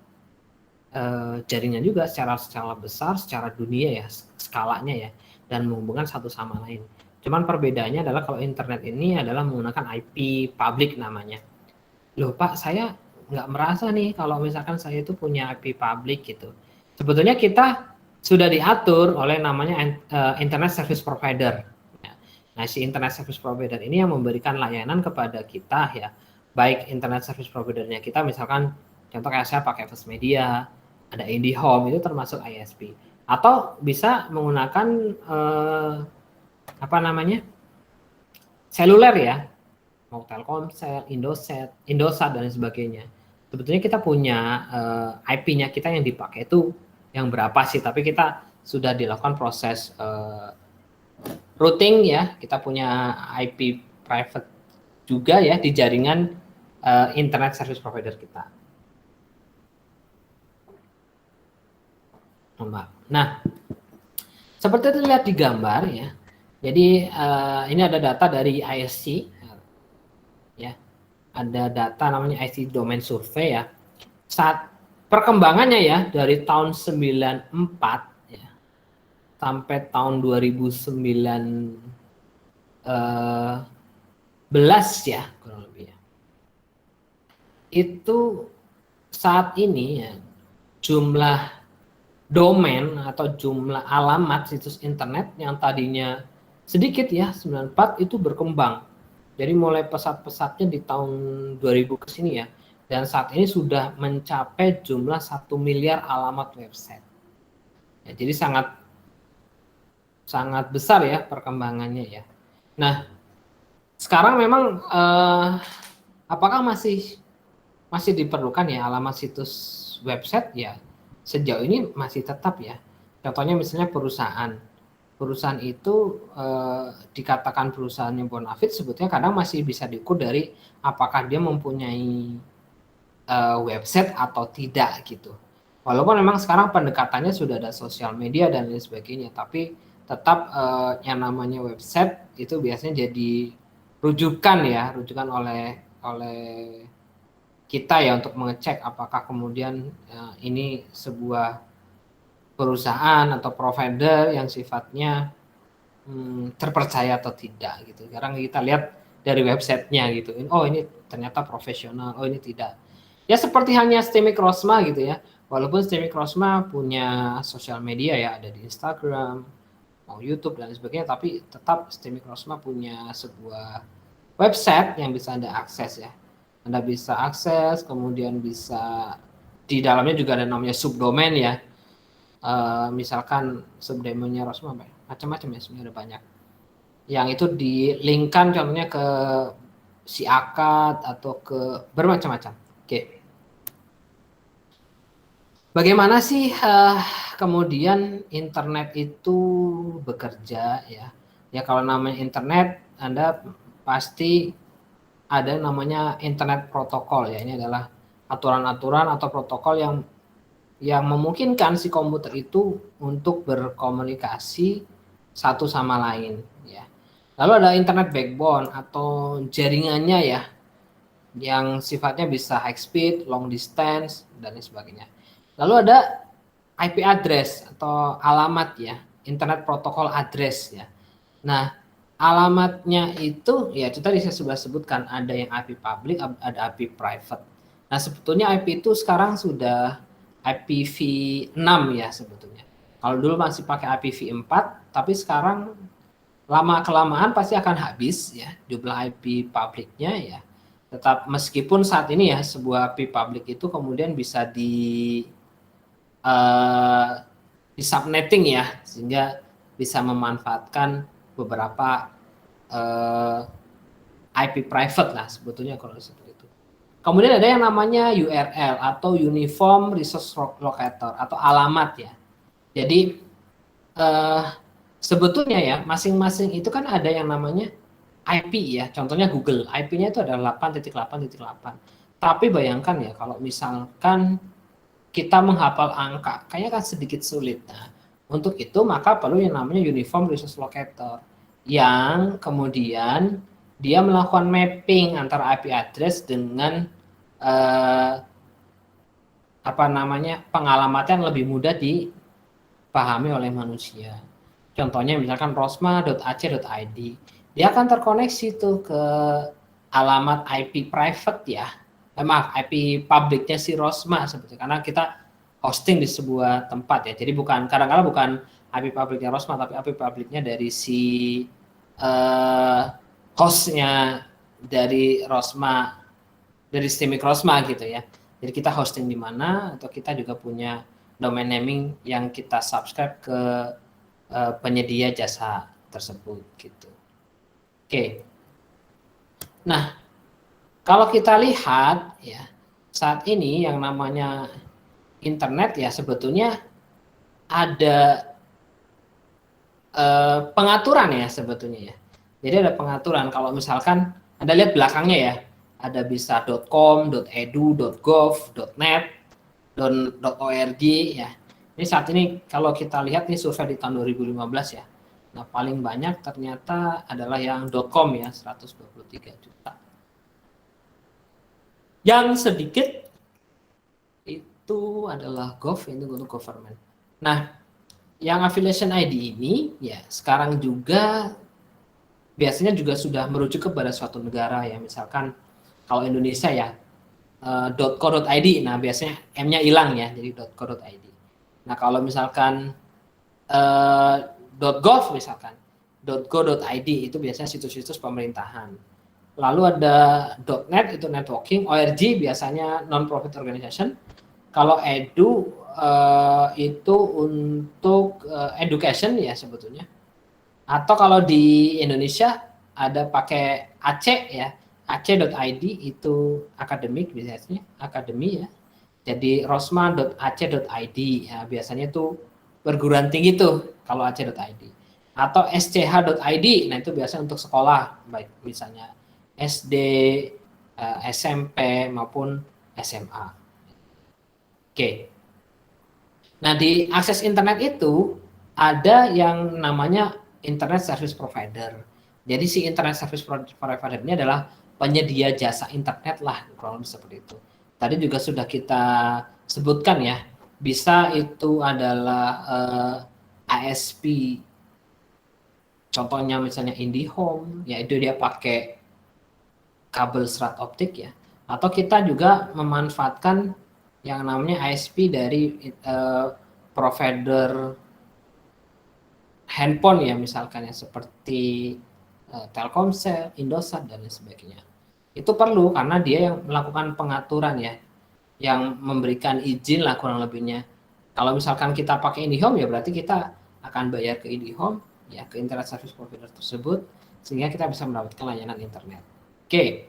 jaringan juga secara besar, secara dunia ya, skalanya ya, dan menghubungkan satu sama lain. Cuman perbedaannya adalah kalau internet ini adalah menggunakan IP public namanya. Loh Pak, saya nggak merasa nih kalau misalkan saya itu punya IP public gitu. Sebetulnya kita sudah diatur oleh namanya Internet Service Provider. Nah, si Internet Service Provider ini yang memberikan layanan kepada kita ya, baik Internet Service Providernya kita, misalkan contoh kayak saya pakai First Media, ada IndiHome itu termasuk ISP, atau bisa menggunakan seluler ya, mau Telkomsel, Indosat dan sebagainya. Sebetulnya kita punya IP-nya kita yang dipakai itu yang berapa sih, tapi kita sudah dilakukan proses routing ya, kita punya IP private juga ya di jaringan internet service provider kita. Nah, seperti itu lihat di gambar ya. Jadi ini ada data dari ISC ya. Ada data namanya ISC Domain Survey ya. Saat perkembangannya ya dari tahun 94 ya sampai tahun 2019 ya kurang lebih ya. Itu saat ini ya jumlah domain atau jumlah alamat situs internet yang tadinya sedikit ya 94 itu berkembang. Jadi mulai pesat-pesatnya di tahun 2000 ke sini ya. Dan saat ini sudah mencapai jumlah 1 miliar alamat website. Ya, jadi sangat besar ya perkembangannya ya. Nah, sekarang memang apakah masih diperlukan ya alamat situs website ya? Sejauh ini masih tetap ya. Contohnya misalnya perusahaan itu dikatakan perusahaannya bonafit, sebetulnya kadang masih bisa diukur dari apakah dia mempunyai website atau tidak gitu. Walaupun memang sekarang pendekatannya sudah ada sosial media dan lain sebagainya, tapi tetap yang namanya website itu biasanya jadi rujukan oleh kita ya untuk mengecek apakah kemudian ini sebuah perusahaan atau provider yang sifatnya terpercaya atau tidak gitu. Sekarang kita lihat dari websitenya gitu. Oh ini ternyata profesional, oh ini tidak. Ya seperti halnya Stemic Rosma gitu ya. Walaupun Stemic Rosma punya sosial media ya, ada di Instagram, mau YouTube dan sebagainya, tapi tetap Stemic Rosma punya sebuah website yang bisa Anda akses ya. Anda bisa akses, kemudian bisa di dalamnya juga ada namanya subdomain ya. Misalkan subdomainnya Rosma macam-macam ya, sebenarnya ada banyak. Yang itu di-linkkan contohnya ke si akad atau ke bermacam-macam. Oke. Bagaimana sih kemudian internet itu bekerja ya? Ya kalau namanya internet, Anda pasti ada namanya internet protokol ya. Ini adalah aturan-aturan atau protokol yang memungkinkan si komputer itu untuk berkomunikasi satu sama lain ya. Lalu ada internet backbone atau jaringannya ya, yang sifatnya bisa high speed, long distance dan lain sebagainya. Lalu ada IP address atau alamat ya, internet protocol address ya. Nah, alamatnya itu ya itu tadi saya sudah sebutkan, ada yang IP public, ada IP private. Nah, sebetulnya IP itu sekarang sudah IPv6 ya sebetulnya. Kalau dulu masih pakai IPv4, tapi sekarang lama kelamaan pasti akan habis ya jumlah IP publiknya ya. Tetap meskipun saat ini ya sebuah IP public itu kemudian bisa di subnetting ya, sehingga bisa memanfaatkan beberapa IP private lah sebetulnya kalau seperti itu. Kemudian ada yang namanya URL atau Uniform Resource Locator atau alamat ya. Jadi sebetulnya ya masing-masing itu kan ada yang namanya IP ya. Contohnya Google, IP-nya itu adalah 8.8.8. Tapi bayangkan ya kalau misalkan kita menghafal angka, kayaknya kan sedikit sulit. Nah, untuk itu maka perlu yang namanya Uniform Resource Locator yang kemudian dia melakukan mapping antara IP address dengan pengalamatan lebih mudah dipahami oleh manusia. Contohnya misalkan rosma.ac.id, dia akan terkoneksi tuh ke alamat IP private ya. IP publiknya si Rosma sebetulnya, karena kita hosting di sebuah tempat ya. Jadi kadang-kadang bukan IP publiknya Rosma, tapi IP publiknya dari si hostnya dari Rosma, dari Steamik Rosma gitu ya. Jadi kita hosting di mana, atau kita juga punya domain naming yang kita subscribe ke penyedia jasa tersebut gitu. Oke. Nah, kalau kita lihat ya, saat ini yang namanya internet ya sebetulnya ada pengaturan ya sebetulnya ya. Jadi ada pengaturan, kalau misalkan Anda lihat belakangnya ya, ada bisa .com, .edu, .gov, .net, .org ya. Ini saat ini kalau kita lihat nih survei di tahun 2015 ya. Nah, paling banyak ternyata adalah yang .com ya, 123 juta. Yang sedikit itu adalah Gov, ini untuk government. Nah, yang affiliation ID ini ya sekarang juga biasanya juga sudah merujuk kepada suatu negara ya, misalkan kalau Indonesia ya .co.id, nah biasanya M-nya hilang ya, jadi .co.id. Nah kalau misalkan .gov misalkan, .go.id itu biasanya situs-situs pemerintahan. Lalu ada .net itu networking, ORG biasanya non-profit organization. Kalau edu itu untuk education ya sebetulnya. Atau kalau di Indonesia ada pakai AC ya, ac.id itu akademik biasanya, akademi ya. Jadi rosma.ac.id ya, biasanya itu perguruan tinggi tuh kalau ac.id. Atau sch.id, nah itu biasanya untuk sekolah, baik misalnya SD, SMP maupun SMA. Oke. Nah, di akses internet itu ada yang namanya internet service provider. Jadi si internet service provider ini adalah penyedia jasa internet lah, kurang lebih seperti itu. Tadi juga sudah kita sebutkan ya, bisa itu adalah ASP. Contohnya misalnya IndiHome, yaitu dia pakai kabel serat optik ya. Atau kita juga memanfaatkan yang namanya ISP dari provider handphone ya misalkan ya, seperti Telkomsel, Indosat dan lain sebagainya. Itu perlu karena dia yang melakukan pengaturan ya, yang memberikan izin lah kurang lebihnya. Kalau misalkan kita pakai IndiHome ya berarti kita akan bayar ke IndiHome ya, ke internet service provider tersebut, sehingga kita bisa mendapatkan layanan internet. Oke.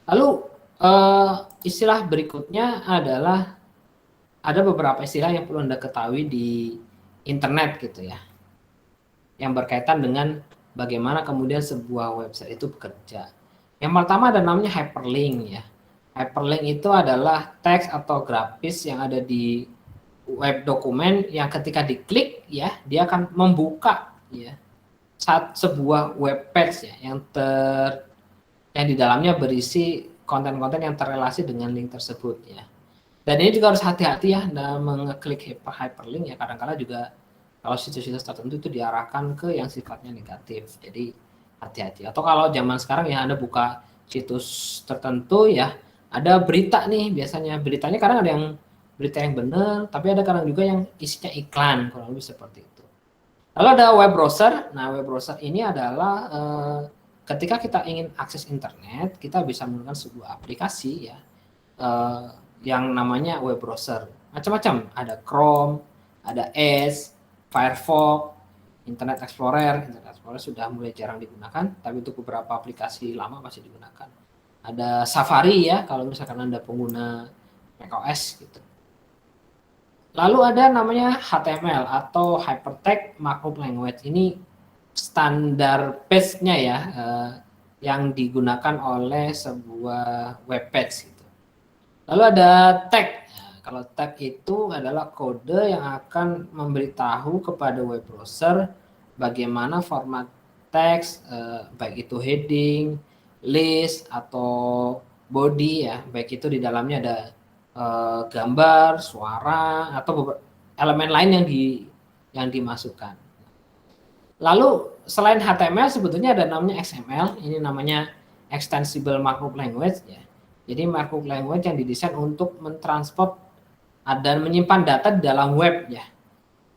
Lalu istilah berikutnya adalah ada beberapa istilah yang perlu Anda ketahui di internet gitu ya, yang berkaitan dengan bagaimana kemudian sebuah website itu bekerja. Yang pertama ada namanya hyperlink ya. Hyperlink itu adalah teks atau grafis yang ada di web dokumen yang ketika diklik ya dia akan membuka ya sebuah web page ya yang di dalamnya berisi konten-konten yang terrelasi dengan link tersebut ya. Dan ini juga harus hati-hati ya dalam mengeklik hyperlink ya, kadang-kadang juga kalau situs-situs tertentu itu diarahkan ke yang sifatnya negatif. Jadi hati-hati. Atau kalau zaman sekarang ya Anda buka situs tertentu ya, ada berita nih biasanya. Beritanya kadang ada yang berita yang benar, tapi ada kadang juga yang isinya iklan, kurang lebih seperti itu. Lalu ada web browser. Nah, web browser ini adalah ketika kita ingin akses internet, kita bisa menggunakan sebuah aplikasi ya yang namanya web browser. Macam-macam, ada Chrome, ada Edge, Firefox, Internet Explorer. Internet Explorer sudah mulai jarang digunakan, tapi untuk beberapa aplikasi lama masih digunakan. Ada Safari ya, kalau misalkan Anda pengguna macOS gitu. Lalu ada namanya HTML atau Hypertext Markup Language. Ini standar page-nya ya, yang digunakan oleh sebuah web page gitu. Lalu ada tag. Kalau tag itu adalah kode yang akan memberitahu kepada web browser bagaimana format teks, baik itu heading, list atau body ya, baik itu di dalamnya ada gambar, suara atau elemen lain yang dimasukkan. Lalu selain HTML sebetulnya ada namanya XML, ini namanya Extensible Markup Language ya. Jadi markup language yang didesain untuk mentransport dan menyimpan data di dalam web ya.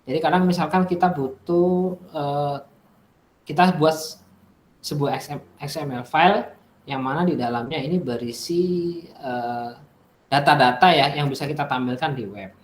Jadi kadang misalkan kita butuh kita buat sebuah XML file yang mana di dalamnya ini berisi data-data ya yang bisa kita tampilkan di web.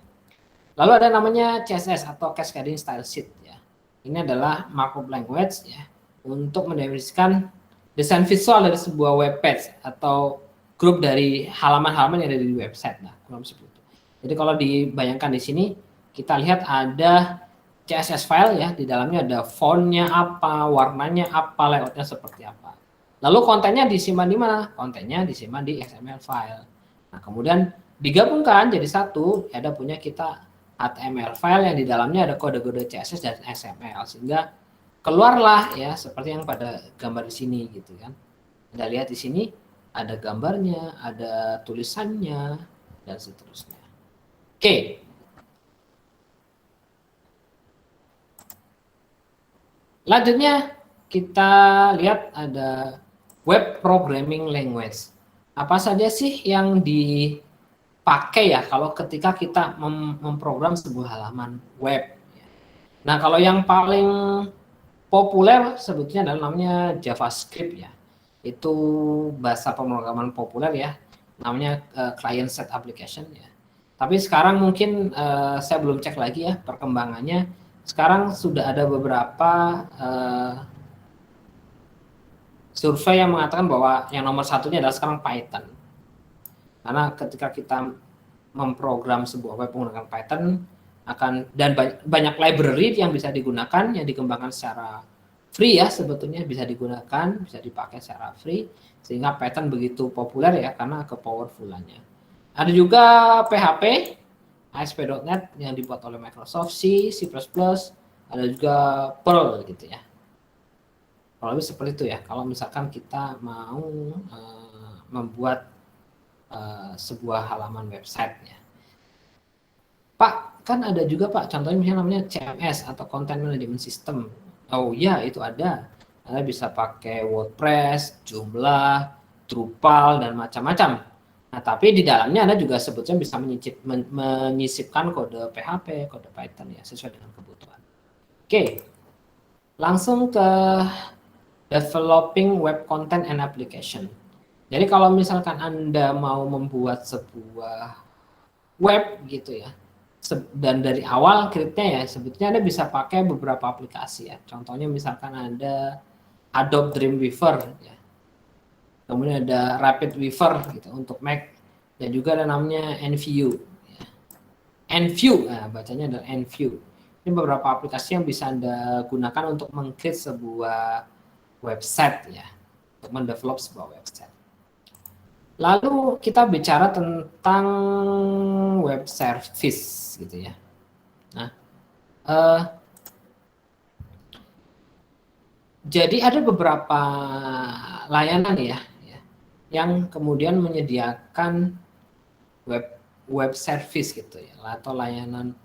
Lalu ada namanya CSS atau Cascading Style Sheet ya. Ini adalah markup language ya untuk mendefinisikan desain visual dari sebuah web page atau grup dari halaman-halaman yang ada di website. Nah, kurang seperti itu. Jadi kalau dibayangkan di sini, kita lihat ada CSS file ya, di dalamnya ada fontnya apa, warnanya apa, layoutnya seperti apa. Lalu kontennya disimpan di mana? Kontennya disimpan di XML file. Nah, kemudian digabungkan jadi satu, ada punya kita HTML file yang di dalamnya ada kode-kode CSS dan XML, sehingga keluarlah ya seperti yang pada gambar di sini gitu kan. Anda lihat di sini ada gambarnya, ada tulisannya, dan seterusnya. Oke. Lanjutnya kita lihat ada web programming language. Apa saja sih yang dipakai ya kalau ketika kita memprogram sebuah halaman web. Nah, kalau yang paling populer sebetulnya adalah namanya JavaScript ya. Itu bahasa pemrograman populer ya, namanya client side application ya. Tapi sekarang mungkin saya belum cek lagi ya perkembangannya. Sekarang sudah ada beberapa survei yang mengatakan bahwa yang nomor satunya adalah sekarang Python. Karena ketika kita memprogram sebuah web menggunakan Python dan banyak library yang bisa digunakan, yang dikembangkan secara free ya, sebetulnya bisa digunakan, bisa dipakai secara free, sehingga Python begitu populer ya karena ke-powerful-nya. Ada juga PHP, ASP.NET yang dibuat oleh Microsoft, C++, ada juga Perl gitu ya. Kalau lebih seperti itu ya, kalau misalkan kita mau membuat sebuah halaman website ya. Pak, kan ada juga Pak, contohnya misalnya namanya CMS atau Content Management System. Oh iya, itu ada. Anda bisa pakai WordPress, Joomla, Drupal, dan macam-macam. Nah, tapi di dalamnya Anda juga sebetulnya bisa menyisipkan kode PHP, kode Python ya, sesuai dengan kebutuhan. Oke, langsung ke developing web content and application. Jadi kalau misalkan Anda mau membuat sebuah web gitu ya, dan dari awal create-nya ya sebetulnya Anda bisa pakai beberapa aplikasi ya. Contohnya misalkan ada Adobe Dreamweaver ya. Kemudian ada RapidWeaver gitu untuk Mac, dan juga ada namanya NView ya. NView, nah bacanya adalah NView. Ini beberapa aplikasi yang bisa Anda gunakan untuk meng-create sebuah website ya, untuk mendevelop sebuah website. Lalu kita bicara tentang web service gitu ya. Nah, jadi ada beberapa layanan ya, yang kemudian menyediakan web web service gitu ya, atau layanan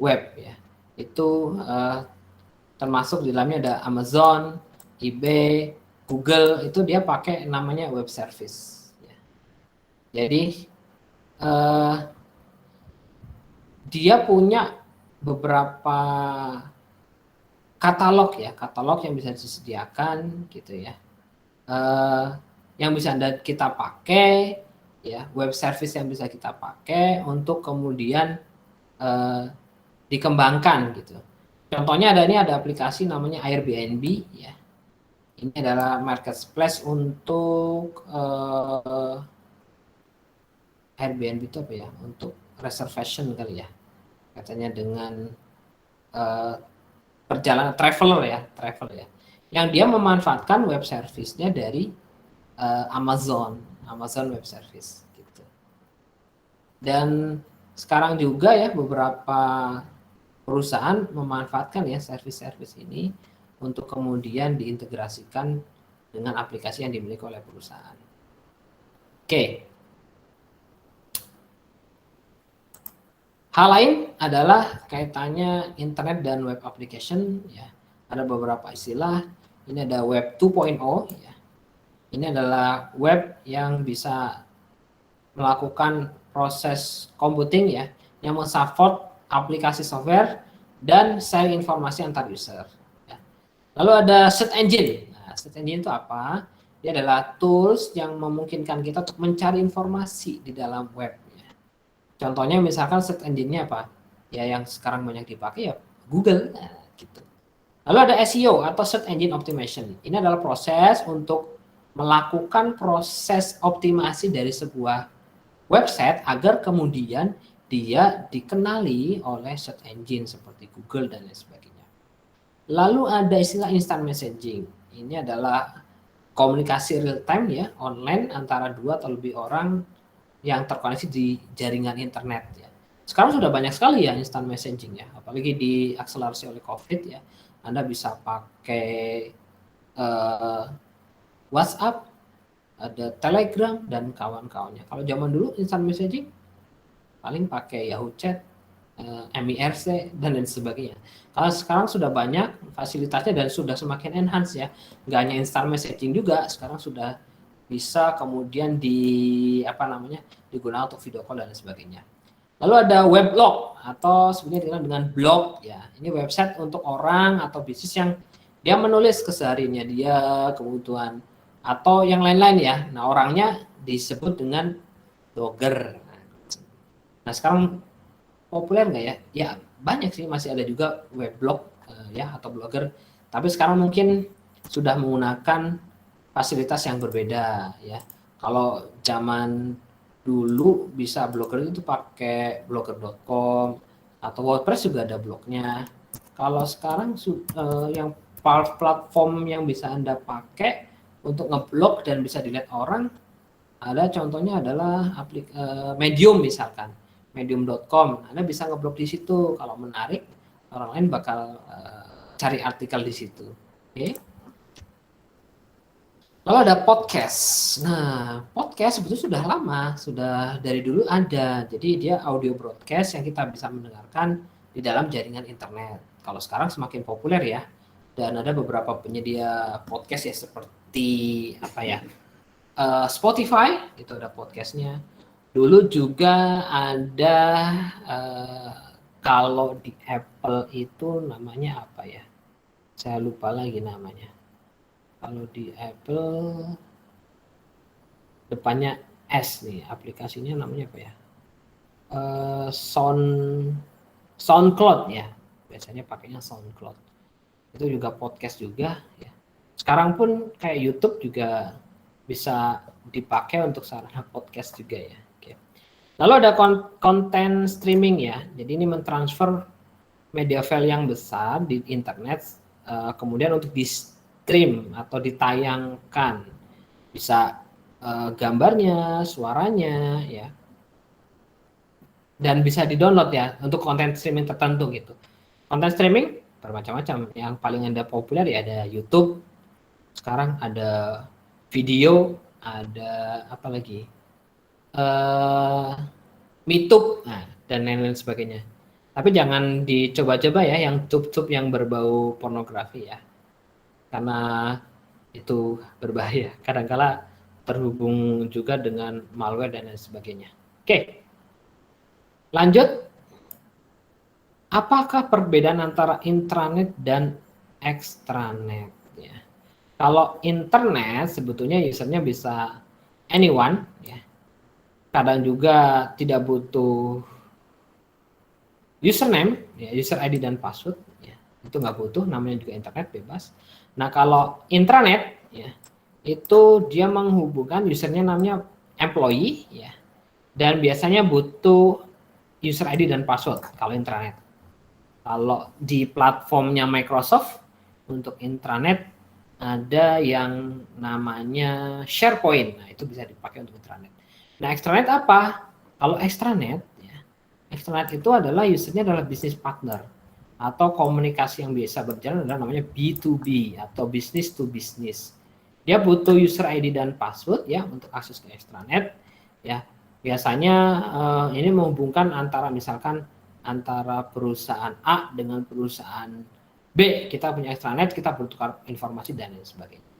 web ya. Itu termasuk di dalamnya ada Amazon, eBay, Google, itu dia pakai namanya web service. Ya. Jadi dia punya beberapa katalog yang bisa disediakan gitu ya, yang bisa kita pakai ya, web service yang bisa kita pakai untuk kemudian dikembangkan gitu. Contohnya ada aplikasi namanya Airbnb ya. Ini adalah marketplace untuk Airbnb itu apa ya? Untuk reservation kali ya. Katanya dengan perjalanan travel ya. Yang dia memanfaatkan web service-nya dari Amazon Web Service gitu. Dan sekarang juga ya beberapa perusahaan memanfaatkan ya service-service ini untuk kemudian diintegrasikan dengan aplikasi yang dimiliki oleh perusahaan. Oke. Hal lain adalah kaitannya internet dan web application ya. Ada beberapa istilah. Ini ada web 2.0 ya. Ini adalah web yang bisa melakukan proses computing ya, yang mensupport aplikasi software dan sharing informasi antar user. Ya. Lalu ada search engine. Nah, search engine itu apa? Dia adalah tools yang memungkinkan kita untuk mencari informasi di dalam web. Ya. Contohnya misalkan search engine-nya apa? Ya yang sekarang banyak dipakai ya Google. Nah, gitu. Lalu ada SEO atau search engine optimization. Ini adalah proses untuk melakukan proses optimasi dari sebuah website agar kemudian dia dikenali oleh search engine seperti Google dan lain sebagainya. Lalu ada istilah instant messaging. Ini adalah komunikasi real time ya, online antara 2 atau lebih orang yang terkoneksi di jaringan internet ya. Sekarang sudah banyak sekali ya instant messaging ya, apalagi diakselerasi oleh COVID ya. Anda bisa pakai WhatsApp, ada Telegram dan kawan-kawannya. Kalau zaman dulu instant messaging paling pakai Yahoo Chat, MIRC dan lain sebagainya. Kalau sekarang sudah banyak fasilitasnya dan sudah semakin enhance ya. Nggak hanya instant messaging juga, sekarang sudah bisa kemudian digunakan untuk video call dan lain sebagainya. Lalu ada weblog atau sebenarnya dengan blog ya. Ini website untuk orang atau bisnis yang dia menulis kesehariannya dia, kebutuhan atau yang lain-lain ya. Nah, orangnya disebut dengan blogger. Nah, sekarang populer nggak ya? Ya, banyak sih, masih ada juga weblog ya atau blogger. Tapi sekarang mungkin sudah menggunakan fasilitas yang berbeda ya. Kalau zaman dulu bisa blogger itu pakai blogger.com atau WordPress juga ada blognya. Kalau sekarang yang platform yang bisa Anda pakai untuk ngeblog dan bisa dilihat orang, ada contohnya adalah Medium misalkan, medium.com. Anda bisa ngeblog di situ, kalau menarik orang lain bakal cari artikel di situ. Oke. Lalu ada podcast. Nah, podcast sebetulnya sudah lama, sudah dari dulu ada. Jadi dia audio broadcast yang kita bisa mendengarkan di dalam jaringan internet. Kalau sekarang semakin populer ya. Dan ada beberapa penyedia podcast ya seperti Spotify, itu ada podcastnya. Dulu juga ada kalau di Apple itu namanya apa ya? Saya lupa lagi namanya. Kalau di Apple depannya S nih, aplikasinya namanya apa ya? SoundCloud ya. Biasanya pakainya SoundCloud. Itu juga podcast juga ya. Sekarang pun kayak YouTube juga bisa dipakai untuk sarana podcast juga ya. Oke. Lalu ada konten streaming ya. Jadi ini mentransfer media file yang besar di internet kemudian untuk di stream atau ditayangkan. Bisa gambarnya, suaranya, ya, dan bisa di-download ya untuk konten streaming tertentu gitu. Konten streaming bermacam-macam. Yang paling Anda populer ya ada YouTube, sekarang ada video, ada apa lagi? Mitub, nah, dan lain-lain sebagainya. Tapi jangan dicoba-coba ya yang tube-tube yang berbau pornografi ya. Karena itu berbahaya. Kadang-kala terhubung juga dengan malware dan lain sebagainya. Oke. Lanjut. Apakah perbedaan antara intranet dan extranet? Ya. Kalau internet sebetulnya usernya bisa anyone, ya. Kadang juga tidak butuh username, ya, user ID dan password, ya. Itu nggak butuh, namanya juga internet bebas. Nah kalau intranet, ya, itu dia menghubungkan usernya namanya employee, ya, dan biasanya butuh user ID dan password kalau intranet. Kalau di platformnya Microsoft untuk intranet ada yang namanya SharePoint. Nah, itu bisa dipakai untuk intranet. Nah, extranet apa? Kalau extranet, ya, extranet itu adalah usernya adalah business partner atau komunikasi yang biasa berjalan adalah namanya B2B atau business to business. Dia butuh user ID dan password ya untuk akses ke extranet. Ya, biasanya ini menghubungkan antara misalkan antara perusahaan A dengan perusahaan B, kita punya extranet, kita bertukar informasi dan lain sebagainya.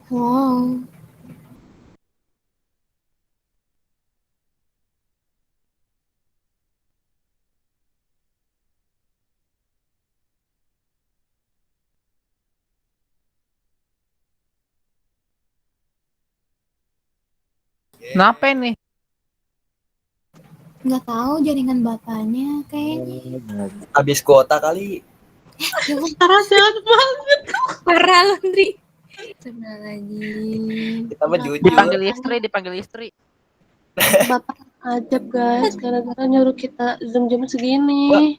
Wow. Kenapa nih? Nggak tahu jaringan bapaknya kayaknya. Habis kuota kali. Ya Allah, Parah jahat banget. parah Landri. Sudah lagi. Kita mah jujur. Dipanggil istri. Bapak ajab guys, gara-gara nyuruh kita jam-jam segini.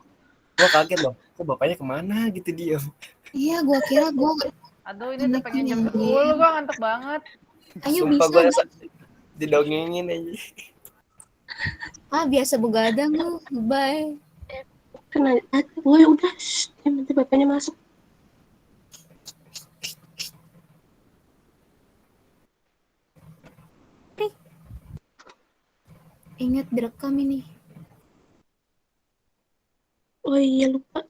Gua kaget loh. Kok bapaknya kemana gitu dia. Iya, gua kira gua. Aduh, ini udah pengen jam 10, gua ngantuk banget. Ayo Sumpah bisa. gua didongengin aja. Ah, biasa begadang lu. Bye. Kena aja, boy udah. Nanti bapaknya masuk. Ingat direkam ini. Oh iya lupa.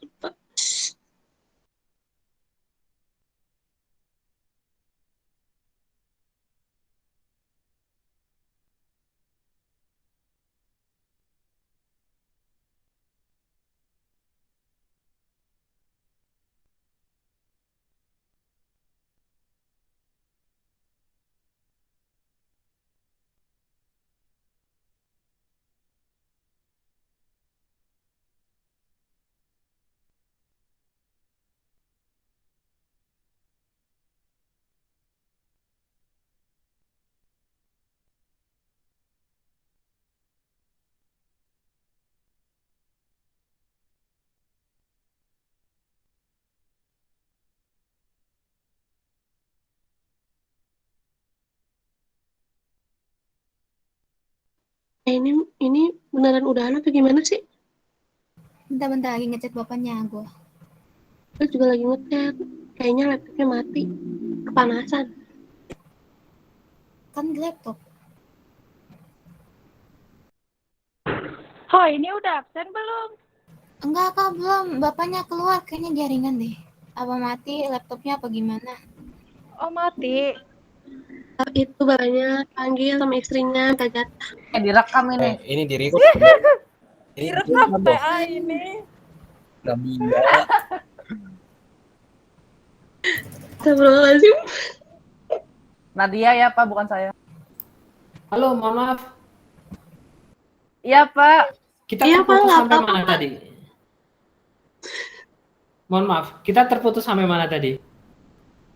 Ini beneran udahan atau gimana sih? Bentar-bentar lagi ngechat bapaknya gua. Gue juga lagi ngechat. Kayaknya laptopnya mati. Kepanasan. Kan di laptop. Oh, ini udah absen belum? Enggak, Kak, belum. Bapaknya keluar kayaknya jaringan deh. Apa mati laptopnya apa gimana? Oh mati. Itu bapaknya panggil sama istrinya minta jatah. Direkam ini. Ini di record. Ini Direkam loh. PA ini. Nabila. Astagfirullahaladzim. Nadia ya Pak, bukan saya. Halo, mohon maaf. Iya Pak. Kita Iya, Pak, terputus nggak sampai apa-apa. mana tadi? Mohon maaf, kita terputus sampai mana tadi?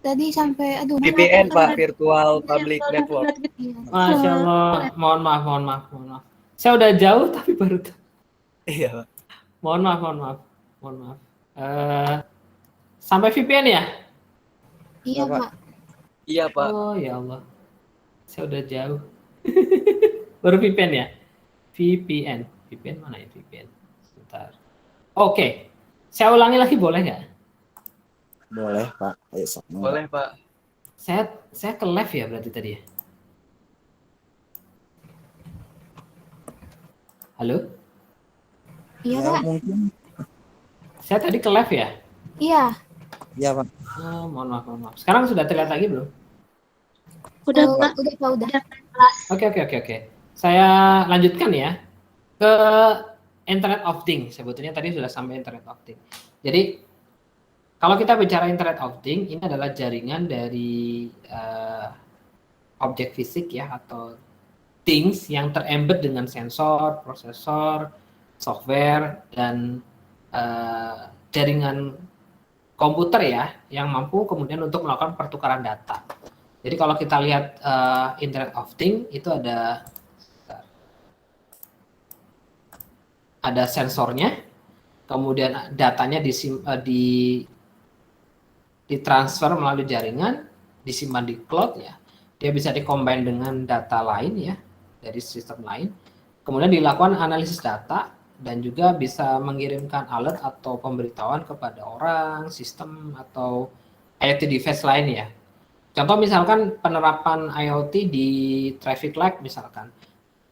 Tadi sampai aduh. VPN Pak, Virtual Public Network. Iya. Masya Allah, mohon maaf. Saya udah jauh tapi baru Iya Pak. mohon maaf. Sampai VPN ya? Iya, Pak. Pak. Iya Pak. Oh ya Allah, saya udah jauh. Baru VPN ya? VPN mana ya VPN? Sebentar. Oke, saya ulangi lagi boleh nggak? Boleh Pak. Ayo sama. Boleh Pak. Saya ke live ya berarti tadi ya? Halo? Iya, Ya, Pak. mungkin. Saya tadi ke live ya? Iya. Ya Pak. Oh, mohon maaf. Sekarang sudah terlihat lagi belum? Udah, Pak. Udah, Pak, udah. Oke. Saya lanjutkan ya ke Internet of Things. Sebetulnya tadi sudah sampai Internet of Things. Jadi kalau kita bicara Internet of Things, ini adalah jaringan dari objek fisik ya atau things yang terembed dengan sensor, prosesor, software dan jaringan komputer ya yang mampu kemudian untuk melakukan pertukaran data. Jadi kalau kita lihat Internet of Things itu ada sensornya, kemudian datanya ditransfer melalui jaringan, disimpan di cloud ya. Dia bisa dikombin dengan data lain ya dari sistem lain. Kemudian dilakukan analisis data dan juga bisa mengirimkan alert atau pemberitahuan kepada orang, sistem atau IoT device lain ya. Contoh misalkan penerapan IoT di traffic light misalkan.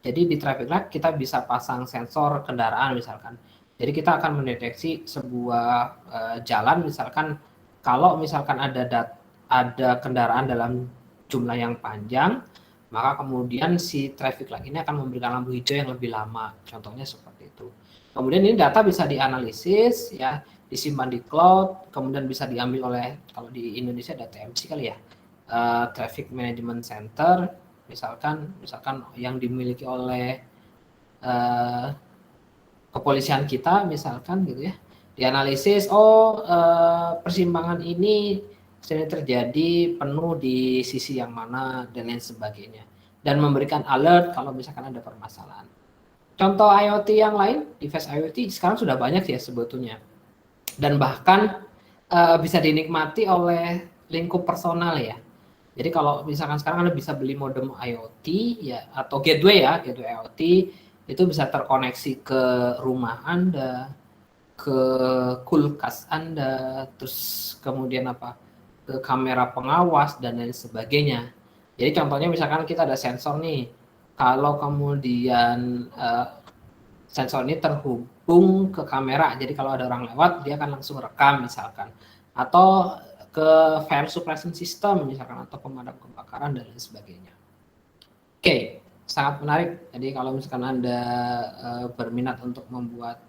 Jadi di traffic light kita bisa pasang sensor kendaraan misalkan. Jadi kita akan mendeteksi sebuah jalan misalkan kalau misalkan ada kendaraan dalam jumlah yang panjang, maka kemudian si traffic light ini akan memberikan lampu hijau yang lebih lama. Contohnya seperti itu. Kemudian ini data bisa dianalisis ya, disimpan di cloud, kemudian bisa diambil oleh kalau di Indonesia ada TMC kali ya. Traffic Management Center misalkan yang dimiliki oleh kepolisian kita misalkan gitu ya, dianalisis persimpangan ini sering terjadi penuh di sisi yang mana dan lain sebagainya, dan memberikan alert kalau misalkan ada permasalahan. Contoh IoT yang lain, device IoT sekarang sudah banyak ya sebetulnya, dan bahkan bisa dinikmati oleh lingkup personal ya. Jadi kalau misalkan sekarang Anda bisa beli modem IoT ya atau gateway IoT itu bisa terkoneksi ke rumah Anda, ke kulkas Anda, terus kemudian ke kamera pengawas dan lain sebagainya. Jadi contohnya misalkan kita ada sensor nih, kalau kemudian sensor ini terhubung ke kamera, jadi kalau ada orang lewat dia akan langsung rekam misalkan, atau ke fire suppression system misalkan atau pemadam kebakaran dan lain sebagainya. Oke, sangat menarik. Jadi kalau misalkan Anda berminat untuk membuat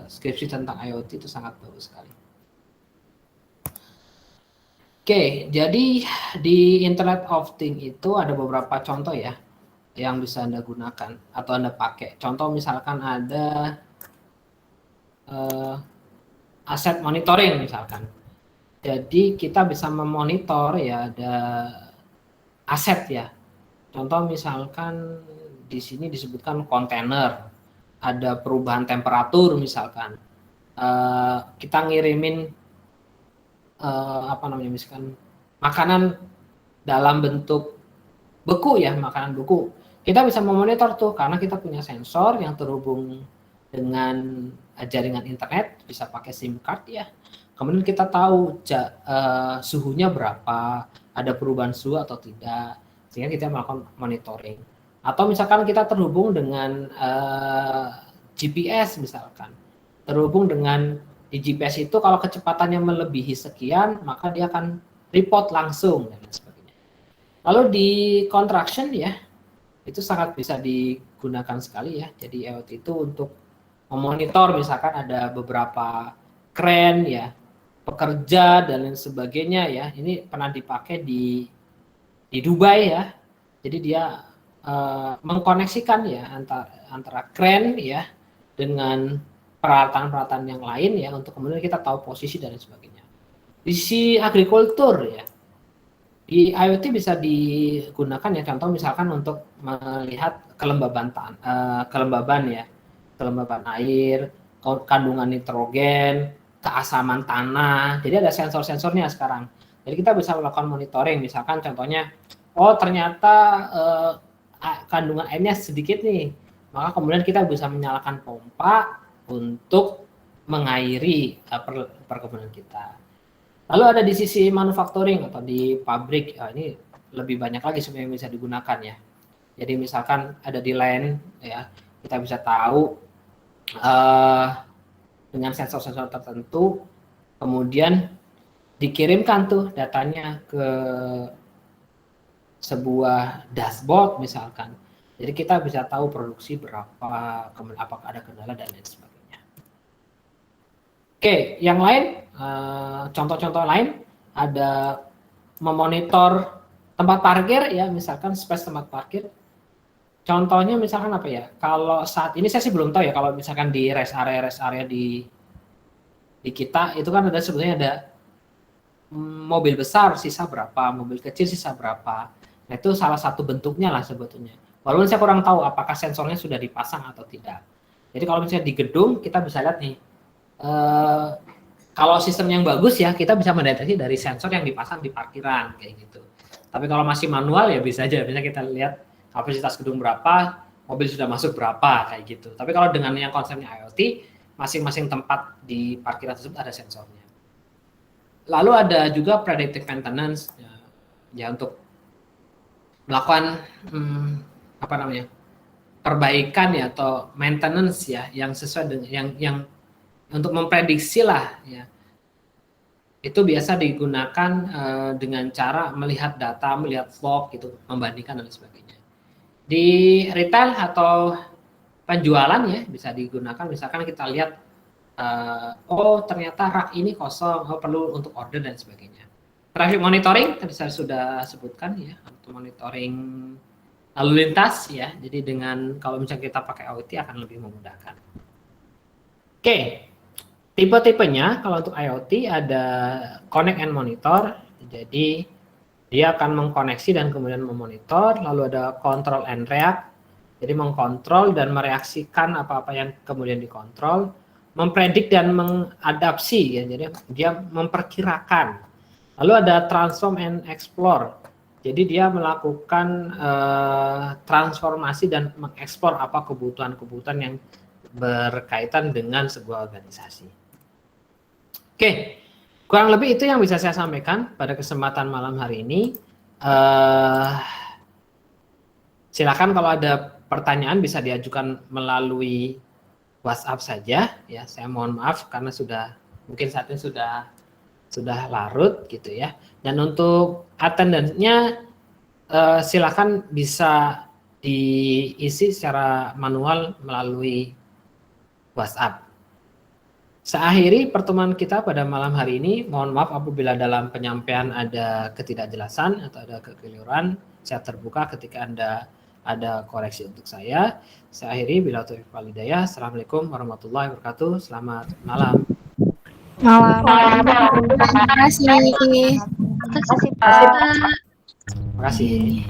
skripsi tentang IoT itu sangat bagus sekali. Oke, jadi di Internet of Things itu ada beberapa contoh ya yang bisa Anda gunakan atau Anda pakai. Contoh misalkan ada aset monitoring misalkan. Jadi kita bisa memonitor ya ada aset ya. Contoh misalkan di sini disebutkan kontainer, ada perubahan temperatur misalkan. Kita ngirimin misalkan makanan dalam bentuk beku ya, makanan beku. Kita bisa memonitor tuh karena kita punya sensor yang terhubung dengan jaringan internet, bisa pakai SIM card ya. Kemudian kita tahu suhunya berapa, ada perubahan suhu atau tidak, sehingga kita melakukan monitoring. Atau misalkan kita terhubung dengan GPS misalkan, terhubung dengan Di GPS itu kalau kecepatannya melebihi sekian, maka dia akan report langsung dan lain sebagainya. Lalu di contraction ya, itu sangat bisa digunakan sekali ya. Jadi IoT itu untuk memonitor misalkan ada beberapa kren ya, pekerja dan lain sebagainya ya. Ini pernah dipakai di Dubai ya. Jadi dia mengkoneksikan ya antara kren ya dengan peralatan-peralatan yang lain ya untuk kemudian kita tahu posisi dan lain sebagainya. Di sisi agrikultur ya, di IoT bisa digunakan ya, contoh misalkan untuk melihat kelembaban kelembaban air, kandungan nitrogen, keasaman tanah. Jadi ada sensor-sensornya sekarang. Jadi kita bisa melakukan monitoring, misalkan contohnya, oh ternyata kandungan airnya sedikit nih, maka kemudian kita bisa menyalakan pompa untuk mengairi perkebunan kita. Lalu ada di sisi manufacturing atau di pabrik, ini lebih banyak lagi sebenarnya yang bisa digunakan ya. Jadi misalkan ada di line ya, kita bisa tahu dengan sensor-sensor tertentu, kemudian dikirimkan tuh datanya ke sebuah dashboard misalkan. Jadi kita bisa tahu produksi berapa, kemudian apakah ada kendala dan lain sebagainya. Oke, yang lain, contoh-contoh lain ada memonitor tempat parkir ya, misalkan space tempat parkir. Contohnya misalkan apa ya? Kalau saat ini saya sih belum tahu ya, kalau misalkan di rest area di kita itu kan ada sebetulnya ada mobil besar sisa berapa, mobil kecil sisa berapa. Nah, itu salah satu bentuknya lah sebetulnya. Walaupun saya kurang tahu apakah sensornya sudah dipasang atau tidak. Jadi kalau misalnya di gedung kita bisa lihat nih, kalau sistem yang bagus ya kita bisa mendeteksi dari sensor yang dipasang di parkiran kayak gitu. Tapi kalau masih manual ya bisa aja, bisa kita lihat kapasitas gedung berapa, mobil sudah masuk berapa kayak gitu. Tapi kalau dengan yang konsepnya IoT, masing-masing tempat di parkiran tersebut ada sensornya. Lalu ada juga predictive maintenance ya untuk melakukan perbaikan ya atau maintenance ya yang sesuai dengan yang untuk memprediksi lah ya. Itu biasa digunakan dengan cara melihat data, melihat log gitu, membandingkan dan sebagainya. Di retail atau penjualan ya bisa digunakan, misalkan kita lihat oh ternyata rak ini kosong, oh perlu untuk order dan sebagainya. Traffic monitoring tadi saya sudah sebutkan ya, untuk monitoring lalu lintas ya. Jadi dengan kalau misalnya kita pakai IoT akan lebih memudahkan. Oke. Tipe-tipenya kalau untuk IoT ada connect and monitor, jadi dia akan mengkoneksi dan kemudian memonitor, lalu ada control and react, jadi mengkontrol dan mereaksikan apa-apa yang kemudian dikontrol, mempredik dan mengadapsi, ya, jadi dia memperkirakan, lalu ada transform and explore, jadi dia melakukan transformasi dan mengeksplor apa kebutuhan-kebutuhan yang berkaitan dengan sebuah organisasi. Oke, kurang lebih itu yang bisa saya sampaikan pada kesempatan malam hari ini. Silakan kalau ada pertanyaan bisa diajukan melalui WhatsApp saja. Ya, saya mohon maaf karena mungkin saat ini sudah larut gitu ya. Dan untuk attendance-nya silakan bisa diisi secara manual melalui WhatsApp. Seakhiri pertemuan kita pada malam hari ini, mohon maaf apabila dalam penyampaian ada ketidakjelasan atau ada kekeliruan. Saya terbuka ketika Anda ada koreksi untuk saya. Seakhiri, bila taufiq wal hidayah. Assalamualaikum warahmatullahi wabarakatuh. Selamat malam. Malam. Terima kasih. Terima kasih, Pak. Terima kasih.